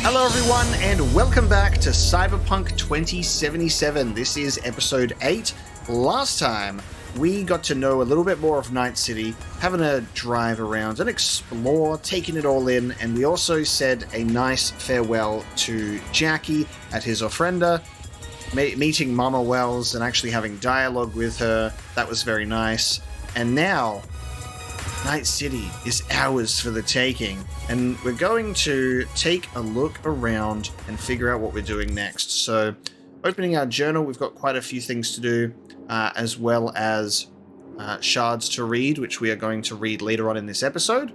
Hello everyone and welcome back to Cyberpunk 2077. This is episode 8. Last time we got to know a little bit more of Night City, having a drive around and explore, taking it all in, and we also said a nice farewell to Jackie at his ofrenda, meeting Mama Wells and actually having dialogue with her. That was very nice. And now Night City is ours for the taking, and we're going to take a look around and figure out what we're doing next. So, opening our journal, we've got quite a few things to do, as well as shards to read, which we are going to read later on in this episode.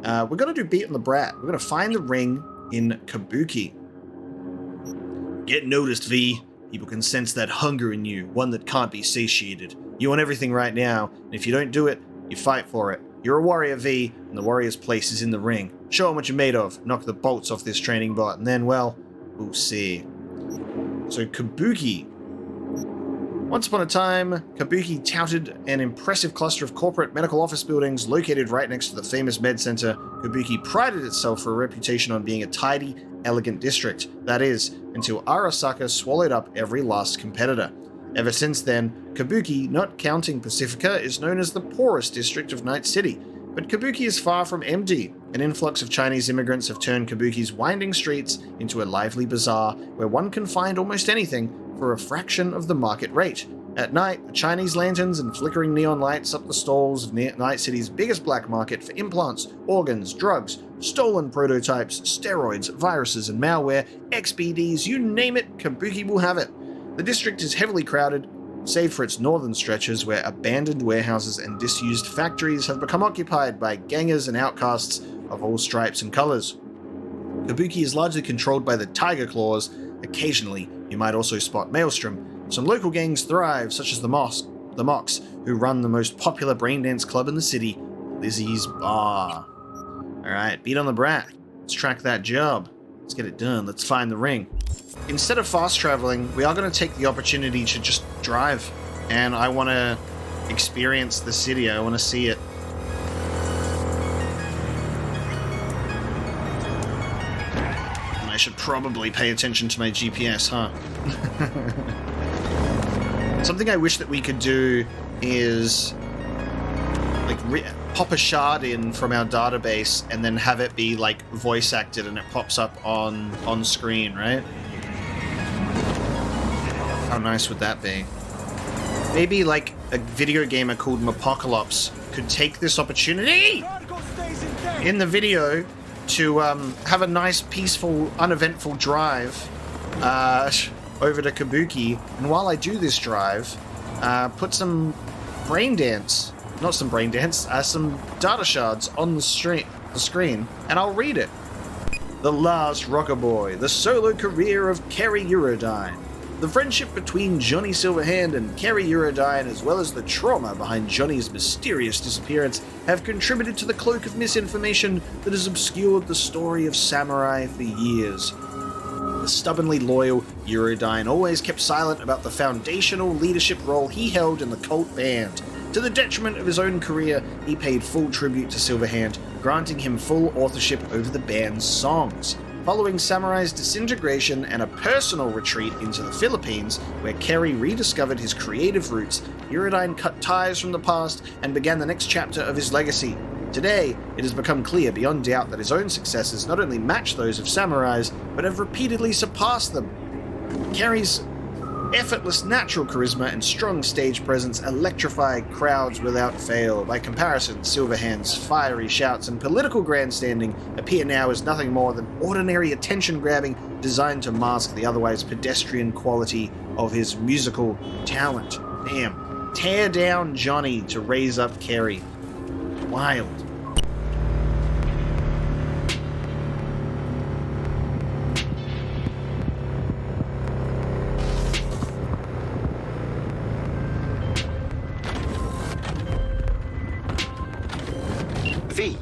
We're going to do Beat on the Brat. We're going to find the ring in Kabuki. Get noticed, V. People can sense that hunger in you, one that can't be satiated. You want everything right now, and if you don't do it, you fight for it. You're a warrior, V, and the warrior's place is in the ring. Show them what you're made of. Knock the bolts off this training bot, and then, well, we'll see. So, Kabuki. Once upon a time, Kabuki touted an impressive cluster of corporate medical office buildings located right next to the famous med center. Kabuki prided itself for a reputation on being a tidy, elegant district. That is, until Arasaka swallowed up every last competitor. Ever since then, Kabuki, not counting Pacifica, is known as the poorest district of Night City. But Kabuki is far from empty. An influx of Chinese immigrants have turned Kabuki's winding streets into a lively bazaar where one can find almost anything for a fraction of the market rate. At night, the Chinese lanterns and flickering neon lights up the stalls of Night City's biggest black market for implants, organs, drugs, stolen prototypes, steroids, viruses and malware, XBDs, you name it, Kabuki will have it. The district is heavily crowded, save for its northern stretches where abandoned warehouses and disused factories have become occupied by gangers and outcasts of all stripes and colors. Kabuki is largely controlled by the Tiger Claws. Occasionally, you might also spot Maelstrom. Some local gangs thrive, such as the Mocks, who run the most popular braindance club in the city, Lizzie's Bar. Alright, beat on the brat. Let's track that job. Let's get it done. Let's find the ring. Instead of fast traveling, we are going to take the opportunity to just drive. And I want to experience the city. I want to see it. And I should probably pay attention to my GPS, huh? Something I wish that we could do is like pop a shard in from our database and then have it be like voice acted and it pops up on screen, right? How nice would that be? Maybe like a video gamer called Mapocalypse could take this opportunity in the video to have a nice, peaceful, uneventful drive over to Kabuki, and while I do this drive, put some some data shards on the screen, and I'll read it. The Last Rocker Boy, the solo career of Kerry Eurodyne. The friendship between Johnny Silverhand and Kerry Eurodyne, as well as the trauma behind Johnny's mysterious disappearance, have contributed to the cloak of misinformation that has obscured the story of Samurai for years. The stubbornly loyal Eurodyne always kept silent about the foundational leadership role he held in the cult band. To the detriment of his own career, he paid full tribute to Silverhand, granting him full authorship over the band's songs. Following Samurai's disintegration and a personal retreat into the Philippines, where Kerry rediscovered his creative roots, Eurodyne cut ties from the past and began the next chapter of his legacy. Today, it has become clear beyond doubt that his own successes not only match those of Samurai's, but have repeatedly surpassed them. Kerry's effortless natural charisma and strong stage presence electrify crowds without fail. By comparison, Silverhand's fiery shouts and political grandstanding appear now as nothing more than ordinary attention-grabbing designed to mask the otherwise pedestrian quality of his musical talent. Damn. Tear down Johnny to raise up Kerry. Wild. V,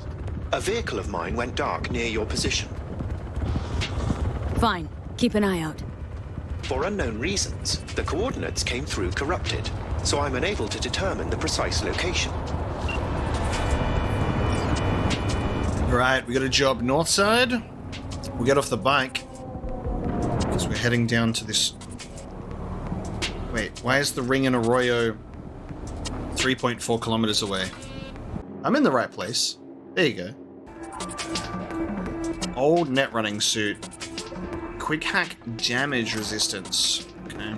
a vehicle of mine went dark near your position. Fine. Keep an eye out. For unknown reasons, the coordinates came through corrupted, so I'm unable to determine the precise location. Right, we got a job north side. We'll get off the bike because we're heading down to this... Wait, why is the ring in Arroyo 3.4 kilometers away? I'm in the right place. There you go. Old net running suit. Quick hack damage resistance. Okay.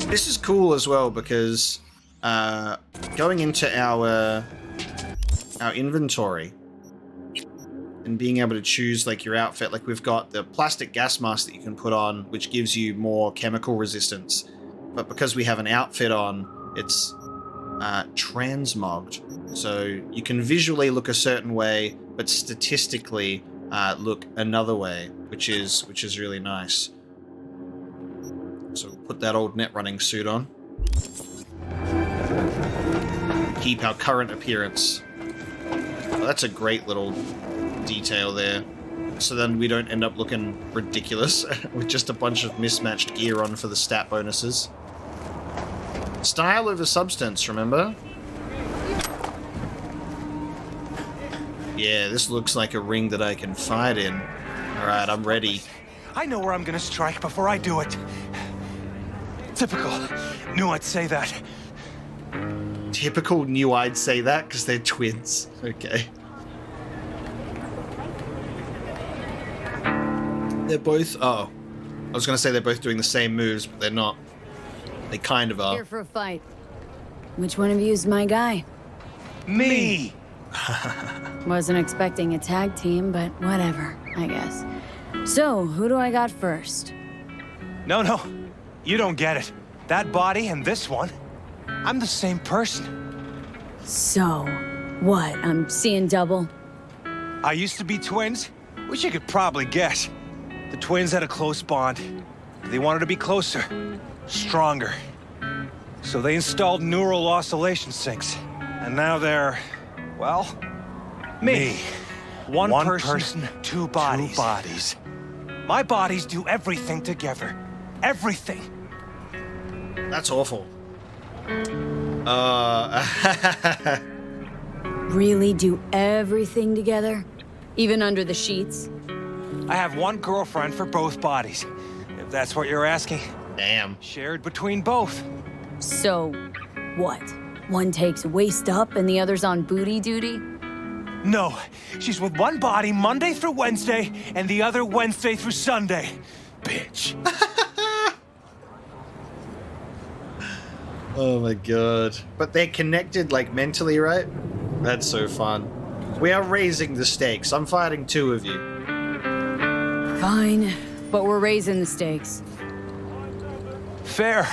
This is cool as well because going into our inventory and being able to choose like your outfit, like we've got the plastic gas mask that you can put on, which gives you more chemical resistance. But because we have an outfit on, it's transmogged. So you can visually look a certain way, but statistically look another way, which is really nice. So we'll put that old net running suit on. Keep our current appearance. Well, that's a great little detail there. So then we don't end up looking ridiculous with just a bunch of mismatched gear on for the stat bonuses. Style over substance, remember? Yeah, this looks like a ring that I can fight in. Alright, I'm ready. I know where I'm gonna strike before I do it. Typical. Knew I'd say that. Typical knew I'd say that because they're twins. Okay. They're both... Oh. I was going to say they're both doing the same moves, but they're not. They kind of are. Here for a fight. Which one of you is my guy? Me! Wasn't expecting a tag team, but whatever, I guess. So, who do I got first? No. You don't get it. That body and this one, I'm the same person. So, what? I'm seeing double? I used to be twins, which you could probably guess. The twins had a close bond. They wanted to be closer, stronger. So they installed neural oscillation sinks. And now they're, well, me. One person, two bodies. My bodies do everything together. Everything. That's awful. Really do everything together? Even under the sheets? I have one girlfriend for both bodies, if that's what you're asking. Damn. Shared between both. So, what? One takes waist up and the other's on booty duty? No, she's with one body Monday through Wednesday and the other Wednesday through Sunday. Bitch. Oh my god. But they're connected, like, mentally, right? That's so fun. We are raising the stakes. I'm fighting two of you. Fine, but we're raising the stakes. Fair.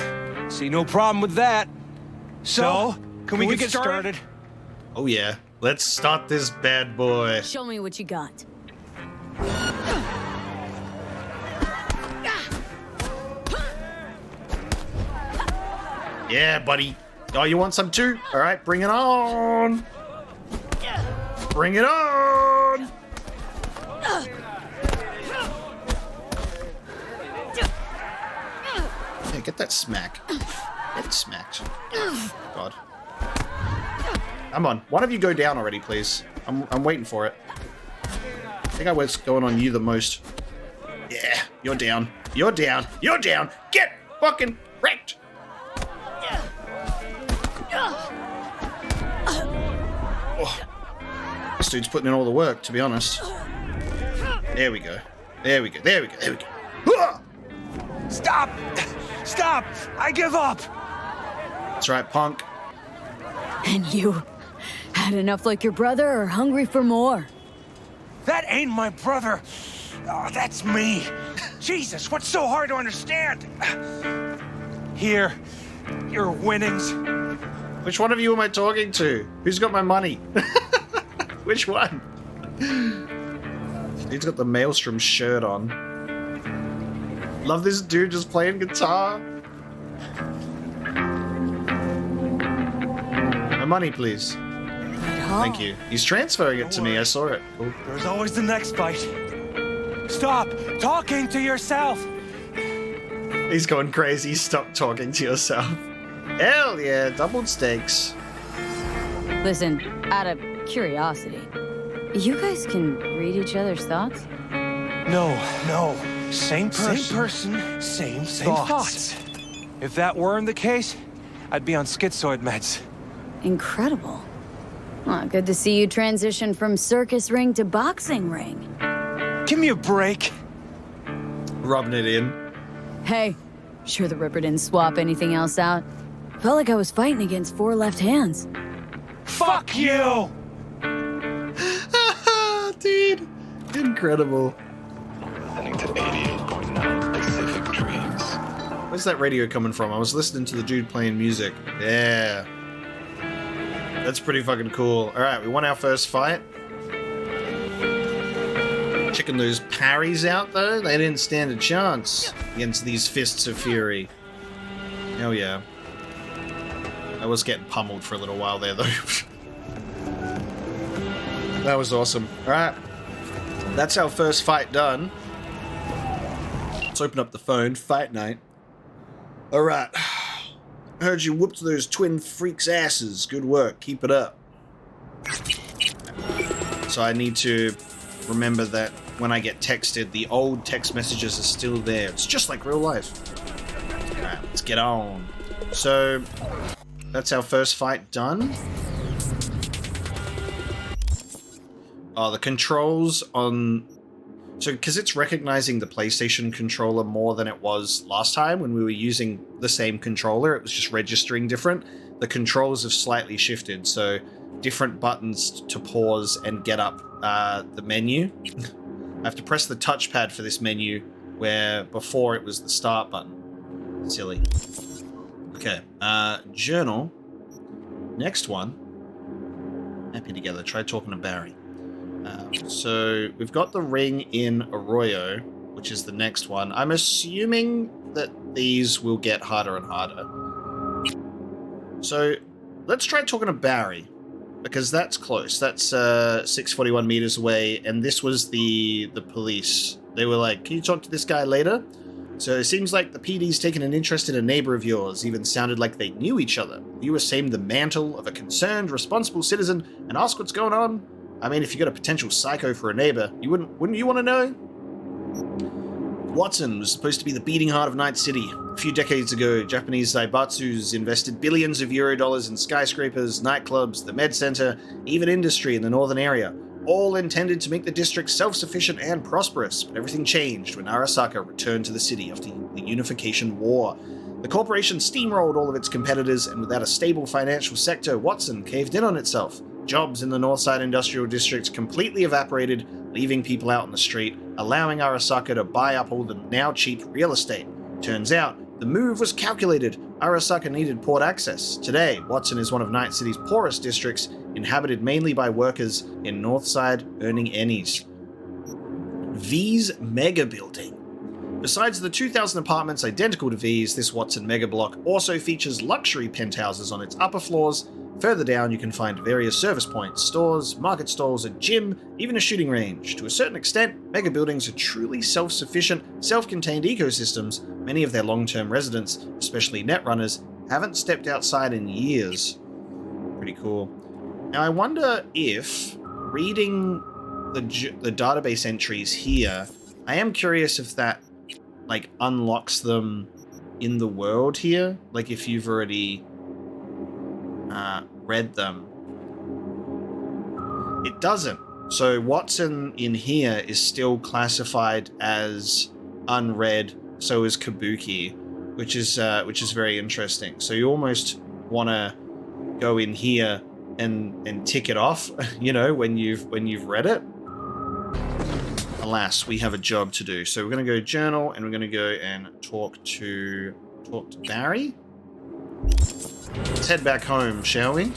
See no problem with that. So, can we get started? Oh yeah. Let's start this bad boy. Show me what you got. Yeah, buddy. Oh, you want some too? All right, bring it on. Bring it on. Yeah, get that smack. Get it smacked. God. Come on. One of you go down already, please. I'm waiting for it. I think I was going on you the most. Yeah, you're down. You're down. You're down. Get fucking wrecked. Oh. This dude's putting in all the work, to be honest. There we go. There we go. There we go. There we go. Stop! Stop! I give up! That's right, punk. And you? Had enough like your brother or hungry for more? That ain't my brother. Oh, that's me. Jesus, what's so hard to understand? Here, your winnings. Which one of you am I talking to? Who's got my money? Which one? He's got the Maelstrom shirt on. Love this dude just playing guitar. My money, please. Thank you. He's transferring it to me. I saw it. Cool. There's always the next fight. Stop talking to yourself. He's going crazy. Stop talking to yourself. Hell yeah, doubled stakes. Listen, out of curiosity, you guys can read each other's thoughts? No. Same person, same thoughts. If that weren't the case, I'd be on schizoid meds. Incredible. Well, good to see you transition from circus ring to boxing ring. Give me a break. Rubbing it in. Hey, sure the Ripper didn't swap anything else out? Felt like I was fighting against 4 left hands. Fuck you! Dude, incredible. Listening to 88.9 Pacific Dreams. Where's that radio coming from? I was listening to the dude playing music. Yeah. That's pretty fucking cool. Alright, we won our first fight. Checking those parries out, though. They didn't stand a chance against these fists of fury. Hell yeah. I was getting pummeled for a little while there, though. That was awesome. Alright. That's our first fight done. Let's open up the phone. Fight night. Alright. I heard you whooped those twin freaks' asses. Good work. Keep it up. So I need to remember that when I get texted, the old text messages are still there. It's just like real life. Alright, let's get on. So, that's our first fight done. Oh, the controls on... So, because it's recognizing the PlayStation controller more than it was last time when we were using the same controller, it was just registering different. The controls have slightly shifted, so different buttons to pause and get up the menu. I have to press the touchpad for this menu, where before it was the start button. Silly. Okay, journal. Next one. Happy together. Try talking to Barry. So we've got the ring in Arroyo, which is the next one. I'm assuming that these will get harder and harder. So let's try talking to Barry, because that's close. That's 641 meters away, and this was the police. They were like, can you talk to this guy later? So it seems like the PD's taken an interest in a neighbor of yours, even sounded like they knew each other. You assumed the mantle of a concerned, responsible citizen and ask what's going on? I mean, if you got a potential psycho for a neighbor, wouldn't you want to know? Watson was supposed to be the beating heart of Night City. A few decades ago, Japanese Zaibatsus invested billions of euro dollars in skyscrapers, nightclubs, the med center, even industry in the northern area, all intended to make the district self-sufficient and prosperous, but everything changed when Arasaka returned to the city after the Unification War. The corporation steamrolled all of its competitors, and without a stable financial sector, Watson caved in on itself. Jobs in the Northside Industrial District completely evaporated, leaving people out on the street, allowing Arasaka to buy up all the now cheap real estate. Turns out, the move was calculated. Arasaka needed port access. Today, Watson is one of Night City's poorest districts, inhabited mainly by workers in Northside earning ennies. V's Mega Building. Besides the 2,000 apartments identical to V's, this Watson Mega Block also features luxury penthouses on its upper floors. Further down, you can find various service points, stores, market stalls, a gym, even a shooting range. To a certain extent, mega buildings are truly self-sufficient, self-contained ecosystems. Many of their long-term residents, especially netrunners, haven't stepped outside in years. Pretty cool. Now, I wonder if, reading the database entries here, I am curious if that, like, unlocks them in the world here. Like, if you've already... read them. It doesn't. So Watson in here is still classified as unread, so is Kabuki, which is very interesting. So you almost want to go in here and tick it off, you know, when you've read it. Alas, we have a job to do. So we're going to go journal, and we're going to go and talk to Barry. Let's head back home, shall we?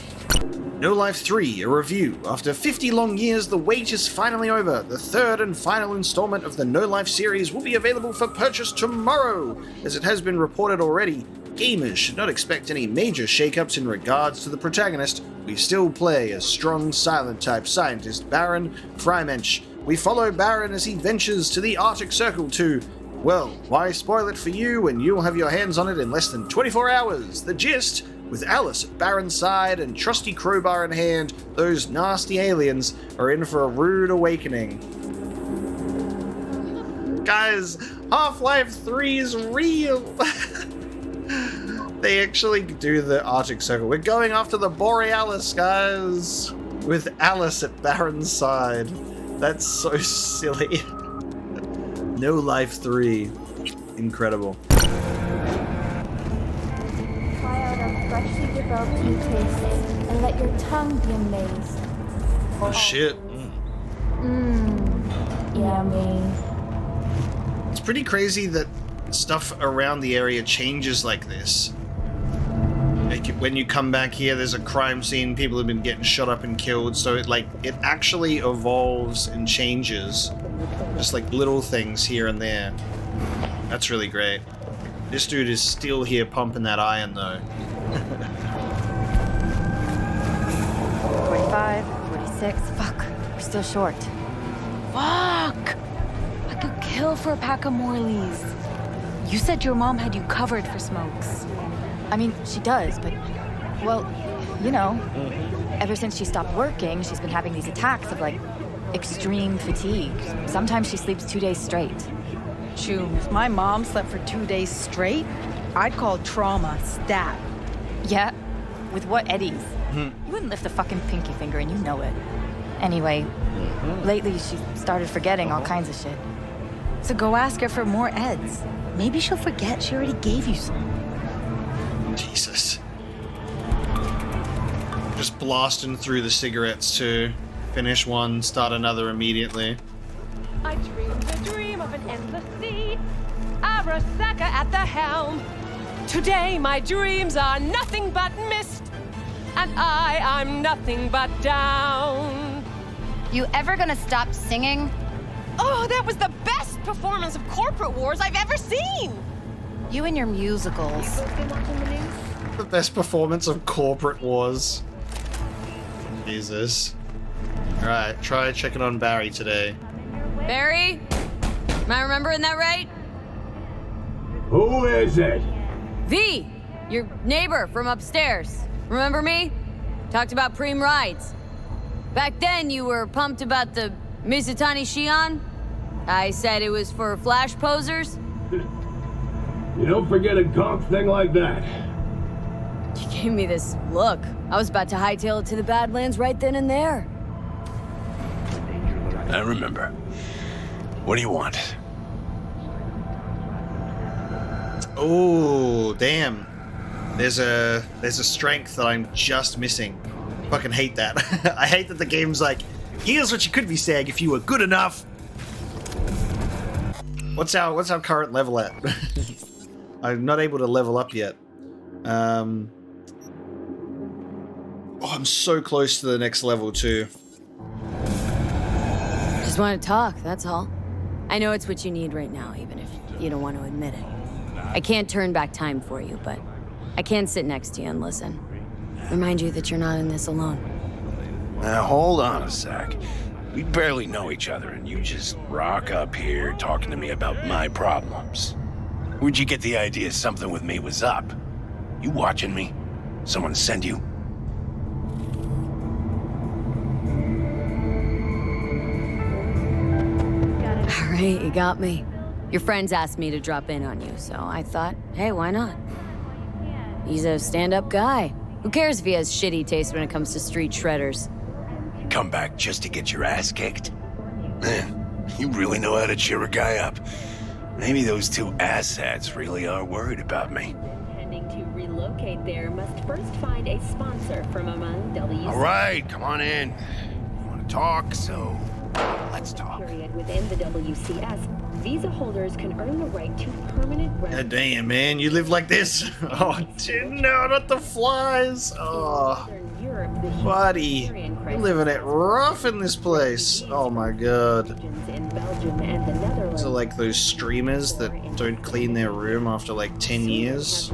No Life 3, a review. After 50 long years, the wait is finally over. The third and final installment of the No Life series will be available for purchase tomorrow. As it has been reported already, gamers should not expect any major shakeups in regards to the protagonist. We still play as strong, silent-type scientist Baron Freimensch. We follow Baron as he ventures to the Arctic Circle to... well, why spoil it for you when you'll have your hands on it in less than 24 hours? The gist... with Alice at Baron's side and trusty crowbar in hand, those nasty aliens are in for a rude awakening. Guys, Half-Life 3 is real. They actually do the Arctic Circle. We're going after the Borealis, guys. With Alice at Baron's side. That's so silly. No Life 3. Incredible. Try out our freshly developed tea tastes and let your tongue be amazed. Oh shit. Yummy. It's pretty crazy that stuff around the area changes like this. Like when you come back here, there's a crime scene, people have been getting shot up and killed, so it actually evolves and changes. Just like little things here and there. That's really great. This dude is still here pumping that iron though. 45, 46. Fuck, we're still short. Fuck! I could kill for a pack of Morleys. You said your mom had you covered for smokes. I mean, she does, but, well, you know, ever since she stopped working, she's been having these attacks of, like, extreme fatigue. Sometimes she sleeps 2 days straight. Choom, if my mom slept for 2 days straight, I'd call trauma stat. Yeah? With what eddies? You wouldn't lift a fucking pinky finger and you know it. Anyway, lately she started forgetting all kinds of shit. So go ask her for more eds. Maybe she'll forget she already gave you some. Jesus. Just blasting through the cigarettes too. Finish one, start another immediately. I dreamed a dream of an endless sea, Arasaka at the helm. Today my dreams are nothing but mist, and I'm nothing but down. You ever gonna stop singing? Oh, that was the best performance of Corporate Wars I've ever seen! You and your musicals. The best performance of Corporate Wars. Jesus. Alright, try checking on Barry today. Barry? Am I remembering that right? Who is it? V, your neighbor from upstairs. Remember me? Talked about preem rides. Back then, you were pumped about the Mizutani Shion. I said it was for flash posers. You don't forget a gonk thing like that. You gave me this look. I was about to hightail it to the Badlands right then and there. I remember. What do you want? Oh, damn. There's a strength that I'm just missing. Fucking hate that. I hate that the game's like, here's what you could be saying if you were good enough. What's our current level at? I'm not able to level up yet. Oh, I'm so close to the next level too. Just want to talk, that's all. I know it's what you need right now, even if you don't want to admit it. I can't turn back time for you, but I can sit next to you and listen. Remind you that you're not in this alone. Now, hold on a sec. We barely know each other, and you just rock up here talking to me about my problems. Where'd you get the idea something with me was up? You watching me? Someone send you? All right, you got me. Your friends asked me to drop in on you, so I thought, hey, why not? He's a stand-up guy. Who cares if he has shitty taste when it comes to street shredders? Come back just to get your ass kicked? Man, you really know how to cheer a guy up. Maybe those two asshats really are worried about me. Intending to relocate there must first find a sponsor from among WC. All right, come on in. You want to talk, so let's talk. Period within the WCS, visa holders can earn the right to permanent God residence. damn, man, you live like this? Oh, dude, no, not the flies. Oh, buddy, you're living it rough in this place. Oh my god. In Belgium and the Netherlands. So like those streamers that don't clean their room after like 10 years.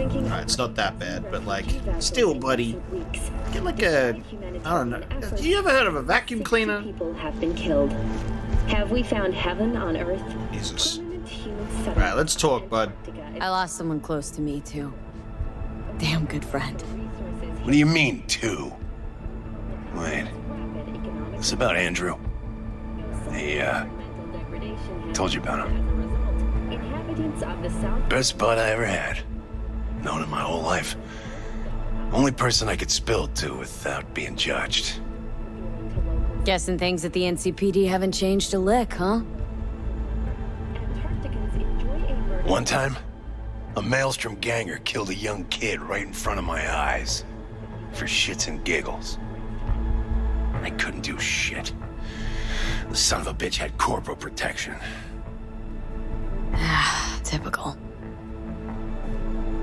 Alright, it's not that bad, but like, still, buddy, get like a, I don't know. Have you ever heard of a vacuum cleaner? People have been killed. Have we found heaven on Earth? Jesus. Alright, let's talk, bud. I lost someone close to me, too. Damn good friend. What do you mean, two? Wait. This about Andrew? Told you about him. Inhabitants of the South. Best bud I ever had. Known him my whole life. Only person I could spill it to without being judged. Guessing things at the NCPD haven't changed a lick, huh? One time, a Maelstrom ganger killed a young kid right in front of my eyes. For shits and giggles. I couldn't do shit. The son of a bitch had corporal protection. Typical.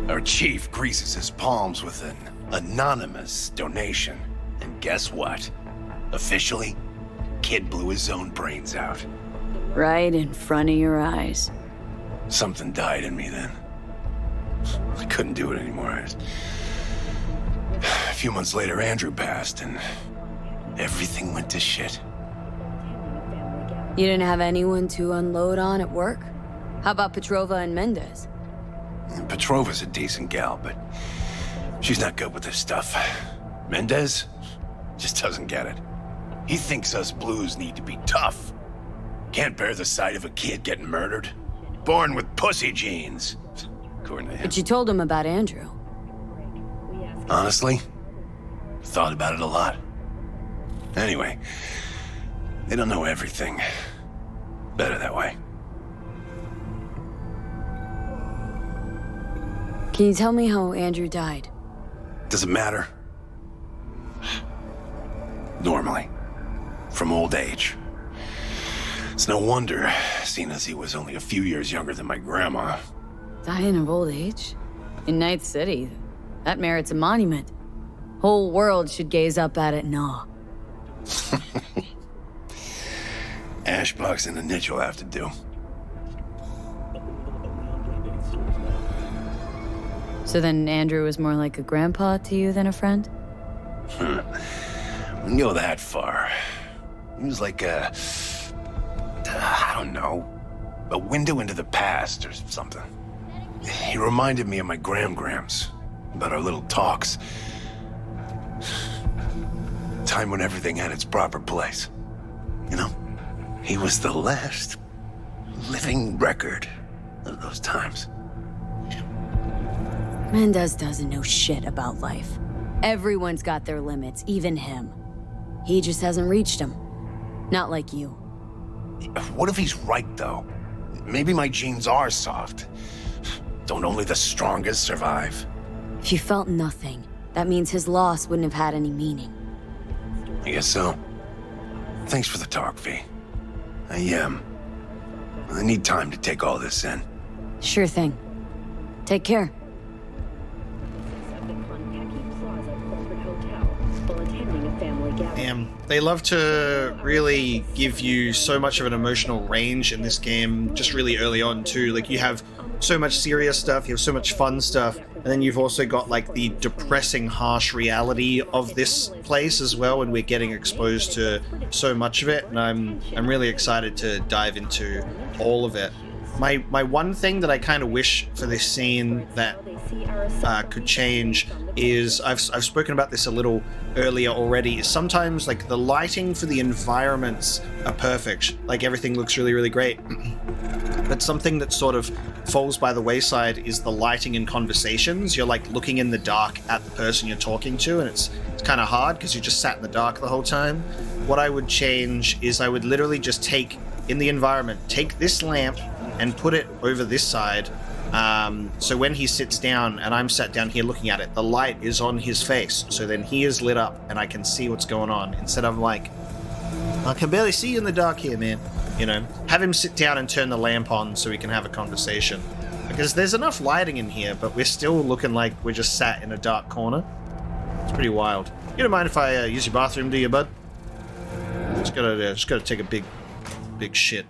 Our chief greases his palms with an anonymous donation. And guess what? Officially, kid blew his own brains out. Right in front of your eyes. Something died in me then. I couldn't do it anymore. A few months later, Andrew passed, and everything went to shit. You didn't have anyone to unload on at work? How about Petrova and Mendez? Petrova's a decent gal, but she's not good with this stuff. Mendez just doesn't get it. He thinks us blues need to be tough. Can't bear the sight of a kid getting murdered. Born with pussy genes, according to him. But you told him about Andrew. Honestly, thought about it a lot. Anyway, they don't know everything. Better that way. Can you tell me how Andrew died? Does it matter? Normally. From old age. It's no wonder, seeing as he was only a few years younger than my grandma. Dying of old age? In Night City? That merits a monument. Whole world should gaze up at it in awe. Ashbox and a niche will have to do. So then Andrew was more like a grandpa to you than a friend? Wouldn't go that far. He was like a... I don't know. A window into the past or something. He reminded me of my grams about our little talks. Time when everything had its proper place. You know? He was the last living record of those times. Mendez doesn't know shit about life. Everyone's got their limits, even him. He just hasn't reached them. Not like you. What if he's right, though? Maybe my genes are soft. Don't only the strongest survive? If you felt nothing, that means his loss wouldn't have had any meaning. I guess so. Thanks for the talk, V. I need time to take all this in. Sure thing. Take care. They love to really give you so much of an emotional range in this game, just really early on too. Like, you have so much serious stuff, you have so much fun stuff, and then you've also got like the depressing, harsh reality of this place as well, and we're getting exposed to so much of it, and I'm really excited to dive into all of it. My one thing that I kind of wish for this scene that could change is, I've spoken about this a little earlier already, is sometimes like the lighting for the environments are perfect, like everything looks really, really great. But something that sort of falls by the wayside is the lighting in conversations. You're like looking in the dark at the person you're talking to, and it's kind of hard because you just sat in the dark the whole time. What I would change is I would literally just take, in the environment, take this lamp and put it over this side. So when he sits down and I'm sat down here looking at it, the light is on his face. So then he is lit up and I can see what's going on, instead of like, I can barely see you in the dark here, man. You know, have him sit down and turn the lamp on so we can have a conversation. Because there's enough lighting in here, but we're still looking like we're just sat in a dark corner. It's pretty wild. You don't mind if I use your bathroom, do you, bud? Just gotta take a big shit.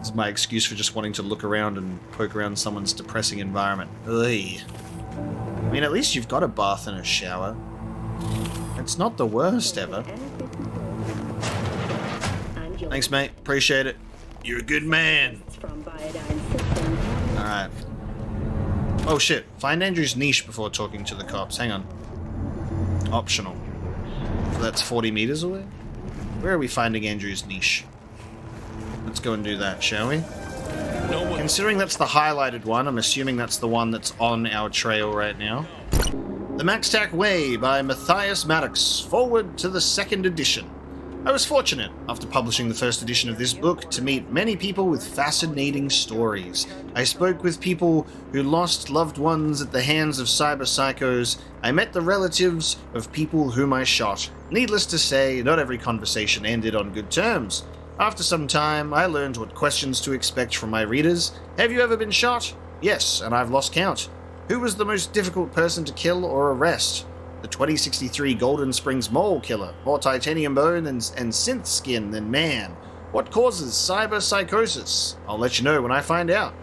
It's my excuse for just wanting to look around and poke around someone's depressing environment. Ugh. I mean, at least you've got a bath and a shower. It's not the worst ever. Thanks, mate. Appreciate it. You're a good man. Alright. Oh shit. Find Andrew's niche before talking to the cops. Hang on. Optional. So that's 40 meters away? Where are we finding Andrew's niche? Let's go and do that, shall we? Considering that's the highlighted one, I'm assuming that's the one that's on our trail right now. The Maxtac Way by Matthias Maddox, forward to the 2nd edition. I was fortunate, after publishing the 1st edition of this book, to meet many people with fascinating stories. I spoke with people who lost loved ones at the hands of cyber psychos. I met the relatives of people whom I shot. Needless to say, not every conversation ended on good terms. After some time, I learned what questions to expect from my readers. Have you ever been shot? Yes, and I've lost count. Who was the most difficult person to kill or arrest? The 2063 Golden Springs Mole Killer, more titanium bone and synth skin than man. What causes cyber psychosis? I'll let you know when I find out.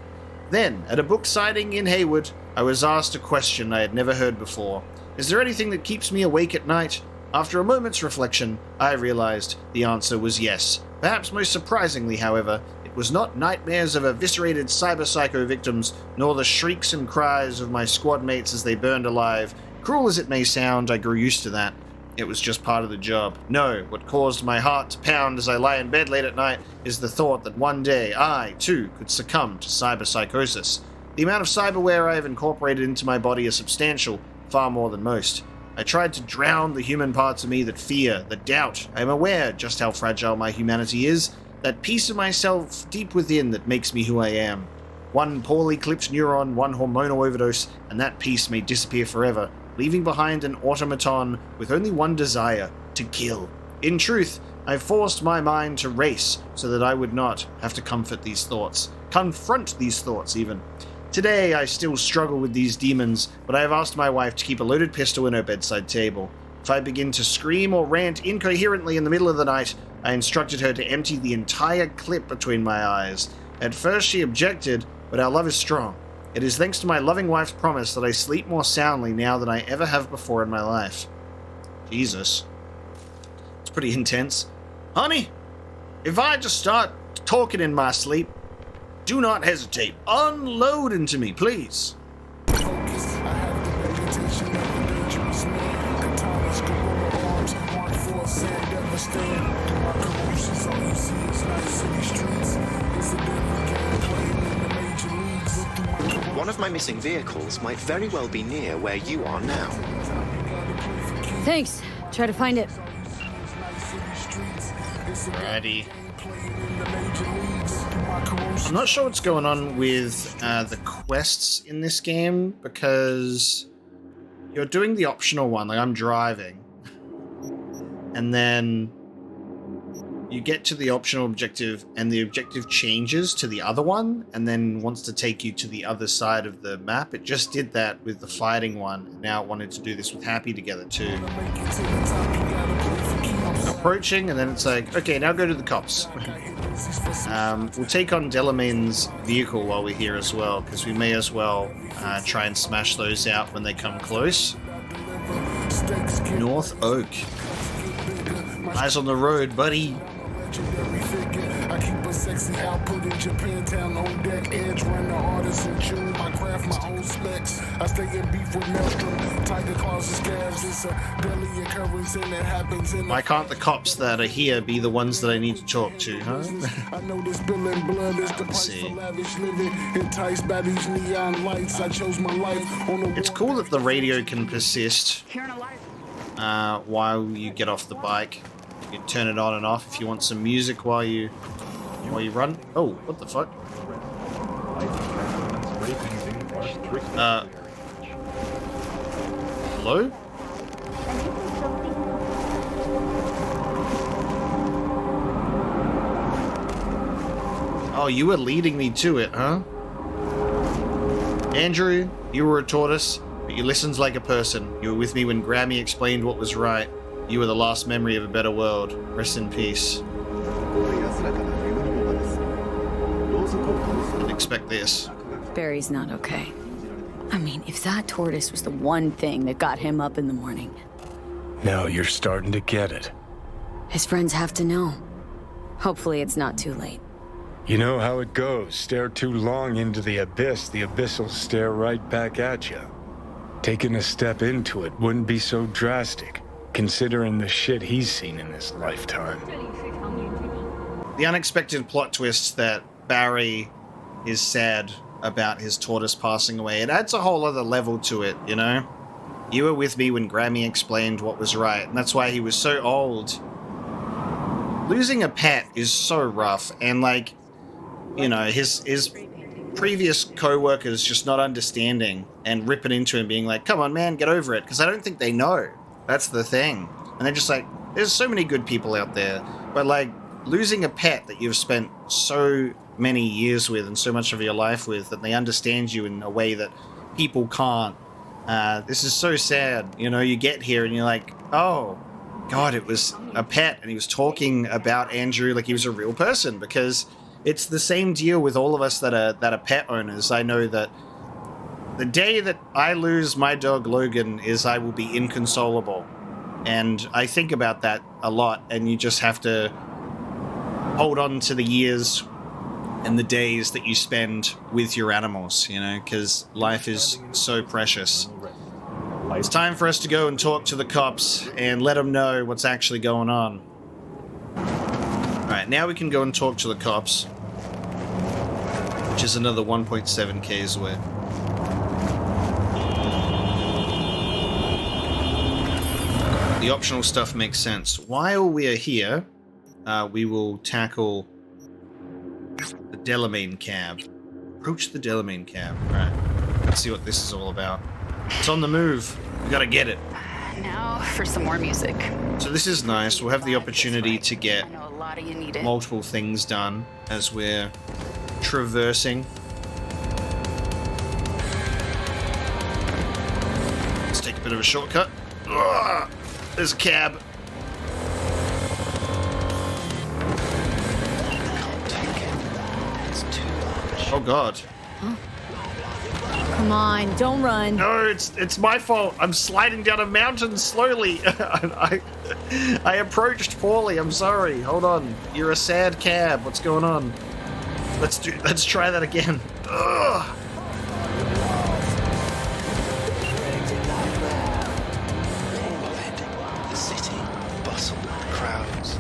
Then, at a book signing in Haywood, I was asked a question I had never heard before. Is there anything that keeps me awake at night? After a moment's reflection, I realized the answer was yes. Perhaps most surprisingly, however, it was not nightmares of eviscerated cyber psycho victims, nor the shrieks and cries of my squad mates as they burned alive. Cruel as it may sound, I grew used to that. It was just part of the job. No, what caused my heart to pound as I lie in bed late at night is the thought that one day I, too, could succumb to cyber psychosis. The amount of cyberware I have incorporated into my body is substantial, far more than most. I tried to drown the human parts of me that fear, that doubt. I am aware just how fragile my humanity is, that piece of myself deep within that makes me who I am. One poorly clipped neuron, one hormonal overdose, and that piece may disappear forever, leaving behind an automaton with only one desire, to kill. In truth, I forced my mind to race so that I would not have to confront these thoughts even. Today, I still struggle with these demons, but I have asked my wife to keep a loaded pistol in her bedside table. If I begin to scream or rant incoherently in the middle of the night, I instructed her to empty the entire clip between my eyes. At first she objected, but our love is strong. It is thanks to my loving wife's promise that I sleep more soundly now than I ever have before in my life. Jesus. It's pretty intense. Honey, if I just start talking in my sleep, do not hesitate. Unload into me, please. One of my missing vehicles might very well be near where you are now. Thanks. Try to find it. Alrighty. I'm not sure what's going on with the quests in this game, because you're doing the optional one, like I'm driving, and then you get to the optional objective and the objective changes to the other one and then wants to take you to the other side of the map. It just did that with the fighting one, and now it wanted to do this with Happy together too. Approaching, and then it's like, okay, now go to the cops. We'll take on Delamine's vehicle while we're here as well, because we may as well try and smash those out when they come close. North Oak. Eyes on the road, buddy. I keep a sexy output in Japantown on deck, edge run the artist in June. I craft my own specs. I stay in beef with Maelstrom. Tiger claws and scabs. It's a daily occurrence and it happens in. Why can't the cops that are here be the ones that I need to talk to, huh? I know this spilling blood is the price for lavish living. Enticed by these neon lights. I chose my life on the. It's cool that the radio can persist while you get off the bike. You can turn it on and off if you want some music while you run. Oh, what the fuck? Hello? Oh, you were leading me to it, huh? Andrew, you were a tortoise, but you listened like a person. You were with me when Grammy explained what was right. You were the last memory of a better world. Rest in peace. Didn't expect this. Barry's not okay. I mean, if that tortoise was the one thing that got him up in the morning. Now you're starting to get it. His friends have to know. Hopefully it's not too late. You know how it goes. Stare too long into the abyss will stare right back at you. Taking a step into it wouldn't be so drastic. considering the shit he's seen in his lifetime. The unexpected plot twist that Barry is sad about his tortoise passing away, it adds a whole other level to it, you know? You were with me when Grammy explained what was right, and that's why he was so old. Losing a pet is so rough, and like, you know, his previous co-workers just not understanding and ripping into him, being like, come on man, get over it, because I don't think they know. That's the thing. And they're just like, there's so many good people out there, but like, losing a pet that you've spent so many years with and so much of your life with, that they understand you in a way that people can't. This is so sad. You know, you get here and you're like, oh, God, it was a pet. And he was talking about Andrew like he was a real person, because it's the same deal with all of us that are pet owners. I know that the day that I lose my dog Logan is I will be inconsolable. And I think about that a lot, and you just have to hold on to the years and the days that you spend with your animals, you know, because life is so precious. It's time for us to go and talk to the cops and let them know what's actually going on. Alright, now we can go and talk to the cops, which is another 1.7 Ks away. The optional stuff makes sense. While we are here, we will tackle the Delamine cab. Approach the Delamine cab. Right. Let's see what this is all about. It's on the move. We gotta get it. Now for some more music. So this is nice. We'll have the opportunity to get multiple things done as we're traversing. Let's take a bit of a shortcut. Ugh! There's a cab. Oh God. Huh? Come on, don't run. No, it's my fault. I'm sliding down a mountain slowly. I approached poorly. I'm sorry. Hold on. You're a sad cab. What's going on? Let's try that again. Ugh. The city, bustle, crowds.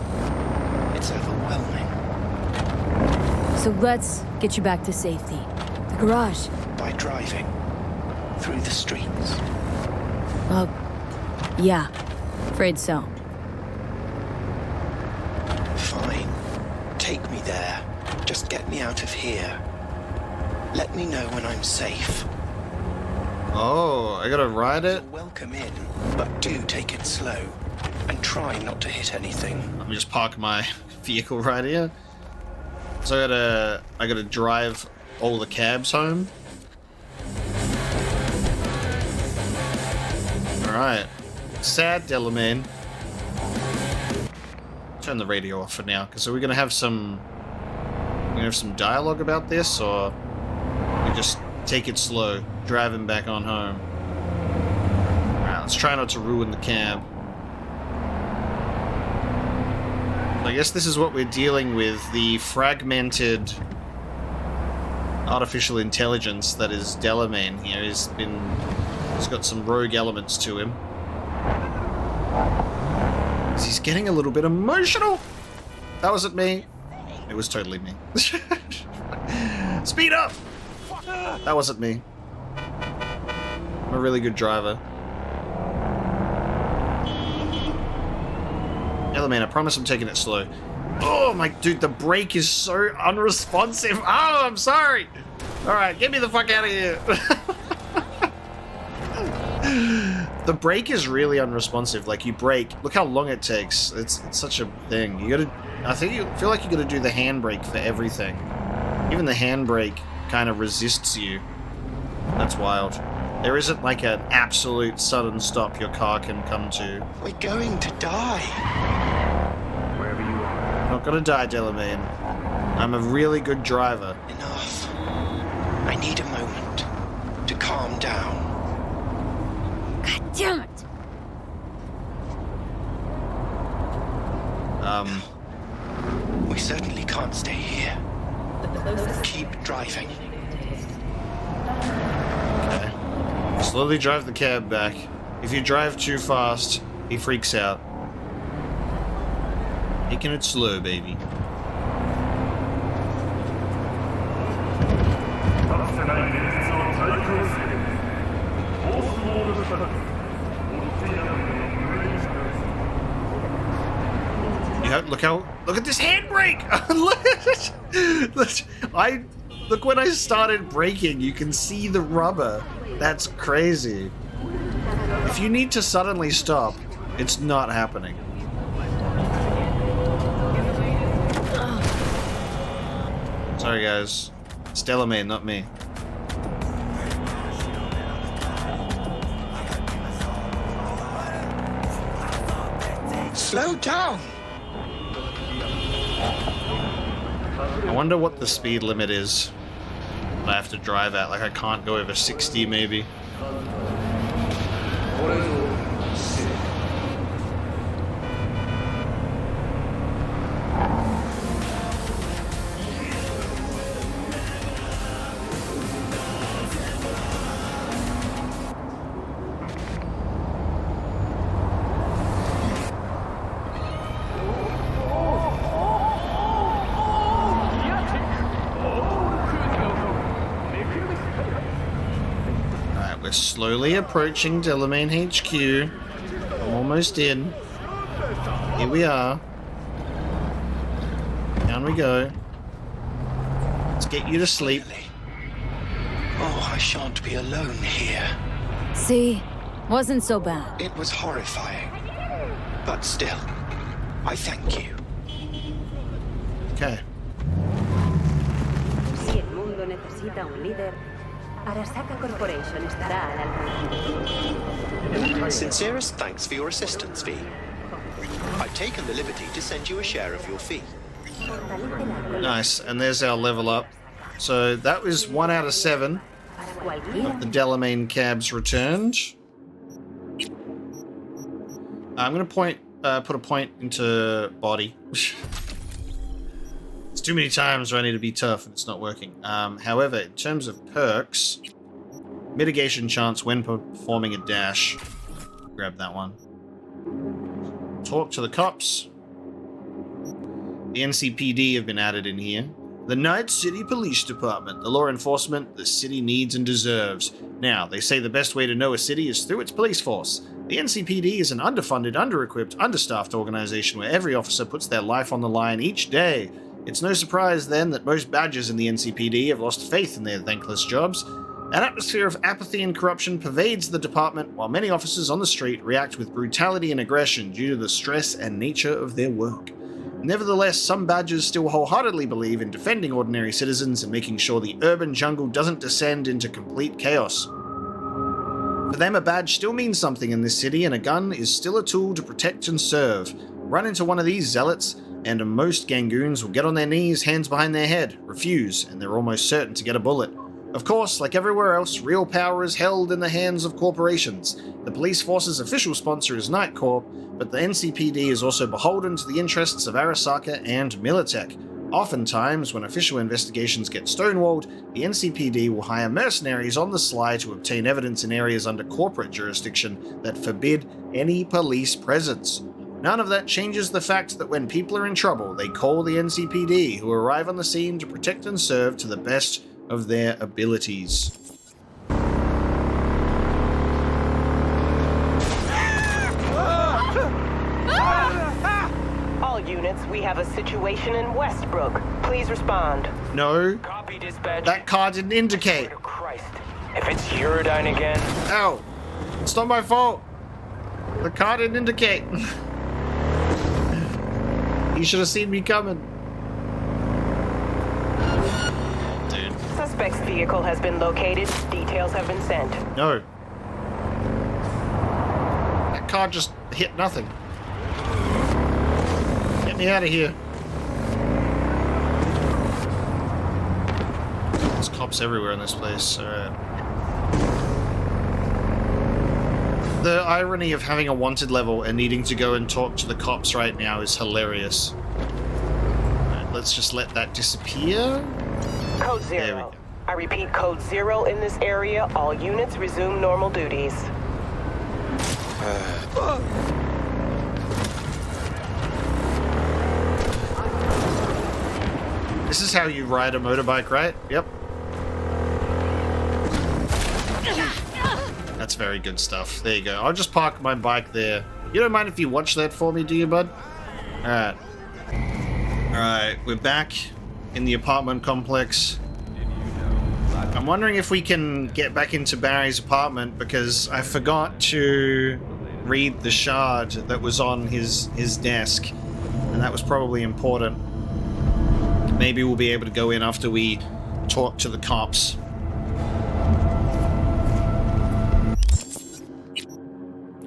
It's overwhelming. So let's get you back to safety. The garage. By driving through the streets. Yeah. Afraid so. Fine. Take me there. Just get me out of here. Let me know when I'm safe. Oh, I gotta ride it? You're welcome in, but do take it slow. And try not to hit anything. Let me just park my vehicle right here. So I gotta drive all the cabs home. Alright. Sad Delamine. Turn the radio off for now, because are we gonna have some dialogue about this, or we just take it slow, drive him back on home? Alright, let's try not to ruin the cab. I guess this is what we're dealing with, the fragmented artificial intelligence that is Delamine here. He's got some rogue elements to him. He's getting a little bit emotional. That wasn't me. It was totally me. Speed up! That wasn't me. I'm a really good driver. Delamine, I promise I'm taking it slow. Oh my dude, the brake is so unresponsive. Oh, I'm sorry. Alright, get me the fuck out of here. The brake is really unresponsive. Like, you brake, look how long it takes. It's such a thing. You gotta, I feel like you gotta do the handbrake for everything. Even the handbrake kind of resists you. That's wild. There isn't like an absolute sudden stop your car can come to. We're going to die. Wherever you are. Not gonna die, Delamine. I'm a really good driver. Enough. I need a moment to calm down. God damn it! We certainly can't stay here. Keep driving. Okay. Slowly drive the cab back. If you drive too fast, He freaks out. Taking it slow, baby. Yeah, look at this handbrake! Look when I started braking, you can see the rubber. That's crazy. If you need to suddenly stop, it's not happening. Sorry guys. It's Delamine, not me. Slow down! I wonder what the speed limit is I have to drive at. Like I can't go over 60 maybe. Slowly approaching Delamine HQ. I'm almost in. Here we are. Down we go. Let's get you to sleep. Oh, I shan't be alone here. See? Wasn't so bad. It was horrifying. But still, I thank you. Okay. Si el mundo necesita un líder, Arasaka Corporation estará al alcance. Sincerest thanks for your assistance, V. I've taken the liberty to send you a share of your fee. Nice, and there's our level up. So that was 1 out of 7 of the Delamine cabs returned. I'm going to put a point into body. It's too many times where I need to be tough and it's not working. However, in terms of perks, mitigation chance when performing a dash. Grab that one. Talk to the cops. The NCPD have been added in here. The Night City Police Department, the law enforcement the city needs and deserves. Now, they say the best way to know a city is through its police force. The NCPD is an underfunded, under-equipped, understaffed organization where every officer puts their life on the line each day. It's no surprise, then, that most badgers in the NCPD have lost faith in their thankless jobs. An atmosphere of apathy and corruption pervades the department, while many officers on the street react with brutality and aggression due to the stress and nature of their work. Nevertheless, some badgers still wholeheartedly believe in defending ordinary citizens and making sure the urban jungle doesn't descend into complete chaos. For them, a badge still means something in this city, and a gun is still a tool to protect and serve. Run into one of these zealots, and most gangoons will get on their knees, hands behind their head, refuse, and they're almost certain to get a bullet. Of course, like everywhere else, real power is held in the hands of corporations. The police force's official sponsor is Night Corp, but the NCPD is also beholden to the interests of Arasaka and Militech. Oftentimes, when official investigations get stonewalled, the NCPD will hire mercenaries on the sly to obtain evidence in areas under corporate jurisdiction that forbid any police presence. None of that changes the fact that when people are in trouble, they call the NCPD, who arrive on the scene to protect and serve to the best of their abilities. All units, we have a situation in Westbrook. Please respond. No. Copy, dispatch. That car didn't indicate. Christ. If it's Uridine again. Ow. It's not my fault. The car didn't indicate. You should have seen me coming. Dude. Suspect's vehicle has been located. Details have been sent. No. That car just hit nothing. Get me out of here. There's cops everywhere in this place. Alright. The irony of having a wanted level and needing to go and talk to the cops right now is hilarious. Alright, let's just let that disappear. Code 0. I repeat, Code 0 in this area. All units resume normal duties. This is how you ride a motorbike, right? Yep. That's very good stuff. There you go. I'll just park my bike there. You don't mind if you watch that for me, do you, bud? Alright. Alright, we're back in the apartment complex. I'm wondering if we can get back into Barry's apartment because I forgot to read the shard that was on his desk. And that was probably important. Maybe we'll be able to go in after we talk to the cops.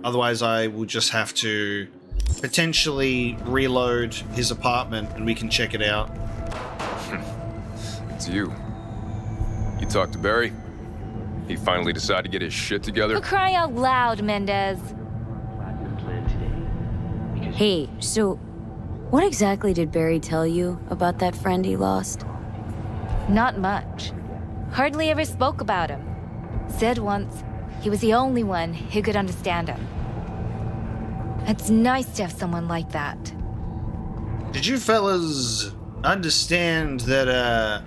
Otherwise, I will just have to potentially reload his apartment and we can check it out. It's you. You talked to Barry? He finally decided to get his shit together? For crying out loud, Mendez. Hey, so what exactly did Barry tell you about that friend he lost? Not much. Hardly ever spoke about him. Said once he was the only one who could understand him. It's nice to have someone like that. Did you fellas understand that,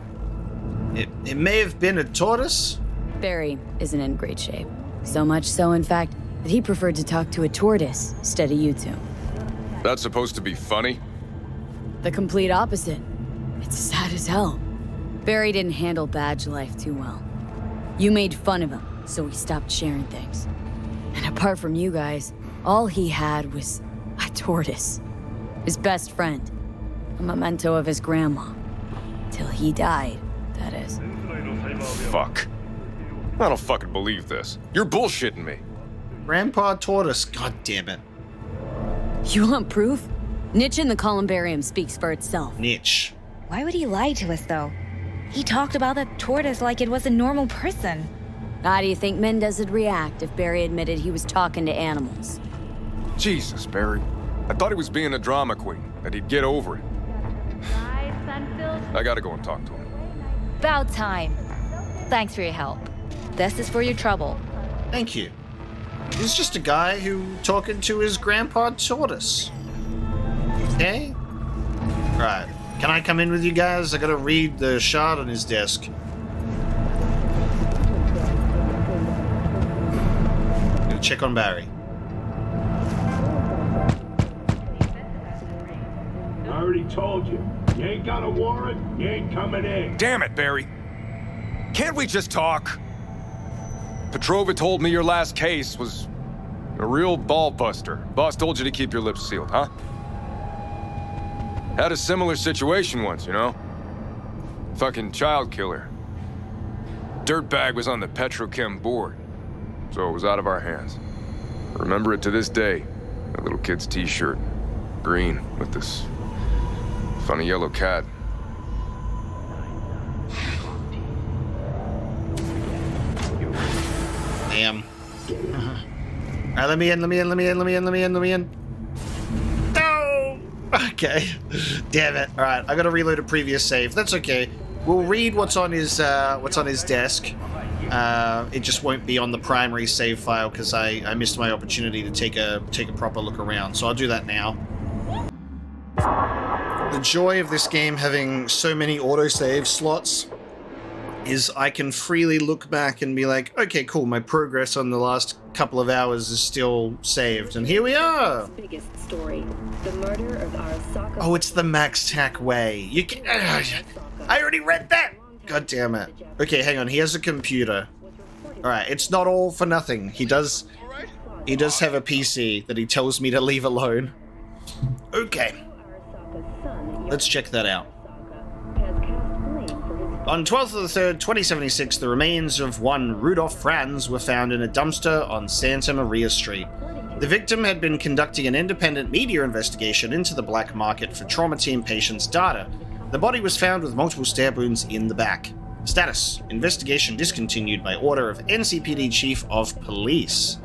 it may have been a tortoise? Barry isn't in great shape. So much so, in fact, that he preferred to talk to a tortoise instead of you two. That's supposed to be funny? The complete opposite. It's sad as hell. Barry didn't handle badge life too well. You made fun of him, so he stopped sharing things. And apart from you guys, all he had was a tortoise. His best friend. A memento of his grandma. Till he died, that is. Fuck. I don't fucking believe this. You're bullshitting me. Grandpa Tortoise, god damn it. You want proof? Niche in the columbarium speaks for itself. Niche. Why would he lie to us, though? He talked about that tortoise like it was a normal person. How do you think Mendez would react if Barry admitted he was talking to animals? Jesus, Barry. I thought he was being a drama queen, that he'd get over it. I gotta go and talk to him. About time. Thanks for your help. This is for your trouble. Thank you. He's just a guy who talking to his grandpa tortoise. Okay? Right. Can I come in with you guys? I gotta read the shard on his desk. Gonna check on Barry. I already told you. You ain't got a warrant, you ain't coming in. Damn it, Barry. Can't we just talk? Petrova told me your last case was a real ball buster. Boss told you to keep your lips sealed, huh? Had a similar situation once, you know? Fucking child killer. Dirtbag was on the Petrochem board, so it was out of our hands. I remember it to this day. A little kid's t-shirt. Green, with this funny yellow cat. Damn. Alright, let me in. No! Okay. Damn it. Alright, I gotta reload a previous save. That's okay. We'll read what's on his desk. It just won't be on the primary save file because I missed my opportunity to take a proper look around. So I'll do that now. The joy of this game having so many autosave slots is I can freely look back and be like, okay, cool, my progress on the last couple of hours is still saved, and here we are! Biggest story, the murder of Arasaka. Oh, it's the Max Tack way. You can... I already read that! God damn it. Okay, hang on, he has a computer. Alright, it's not all for nothing. He does have a PC that he tells me to leave alone. Okay. Let's check that out. On 12th of the 3rd, 2076, the remains of one Rudolf Franz were found in a dumpster on Santa Maria Street. The victim had been conducting an independent media investigation into the black market for trauma team patients' data. The body was found with multiple stab wounds in the back. Status: investigation discontinued by order of NCPD Chief of Police.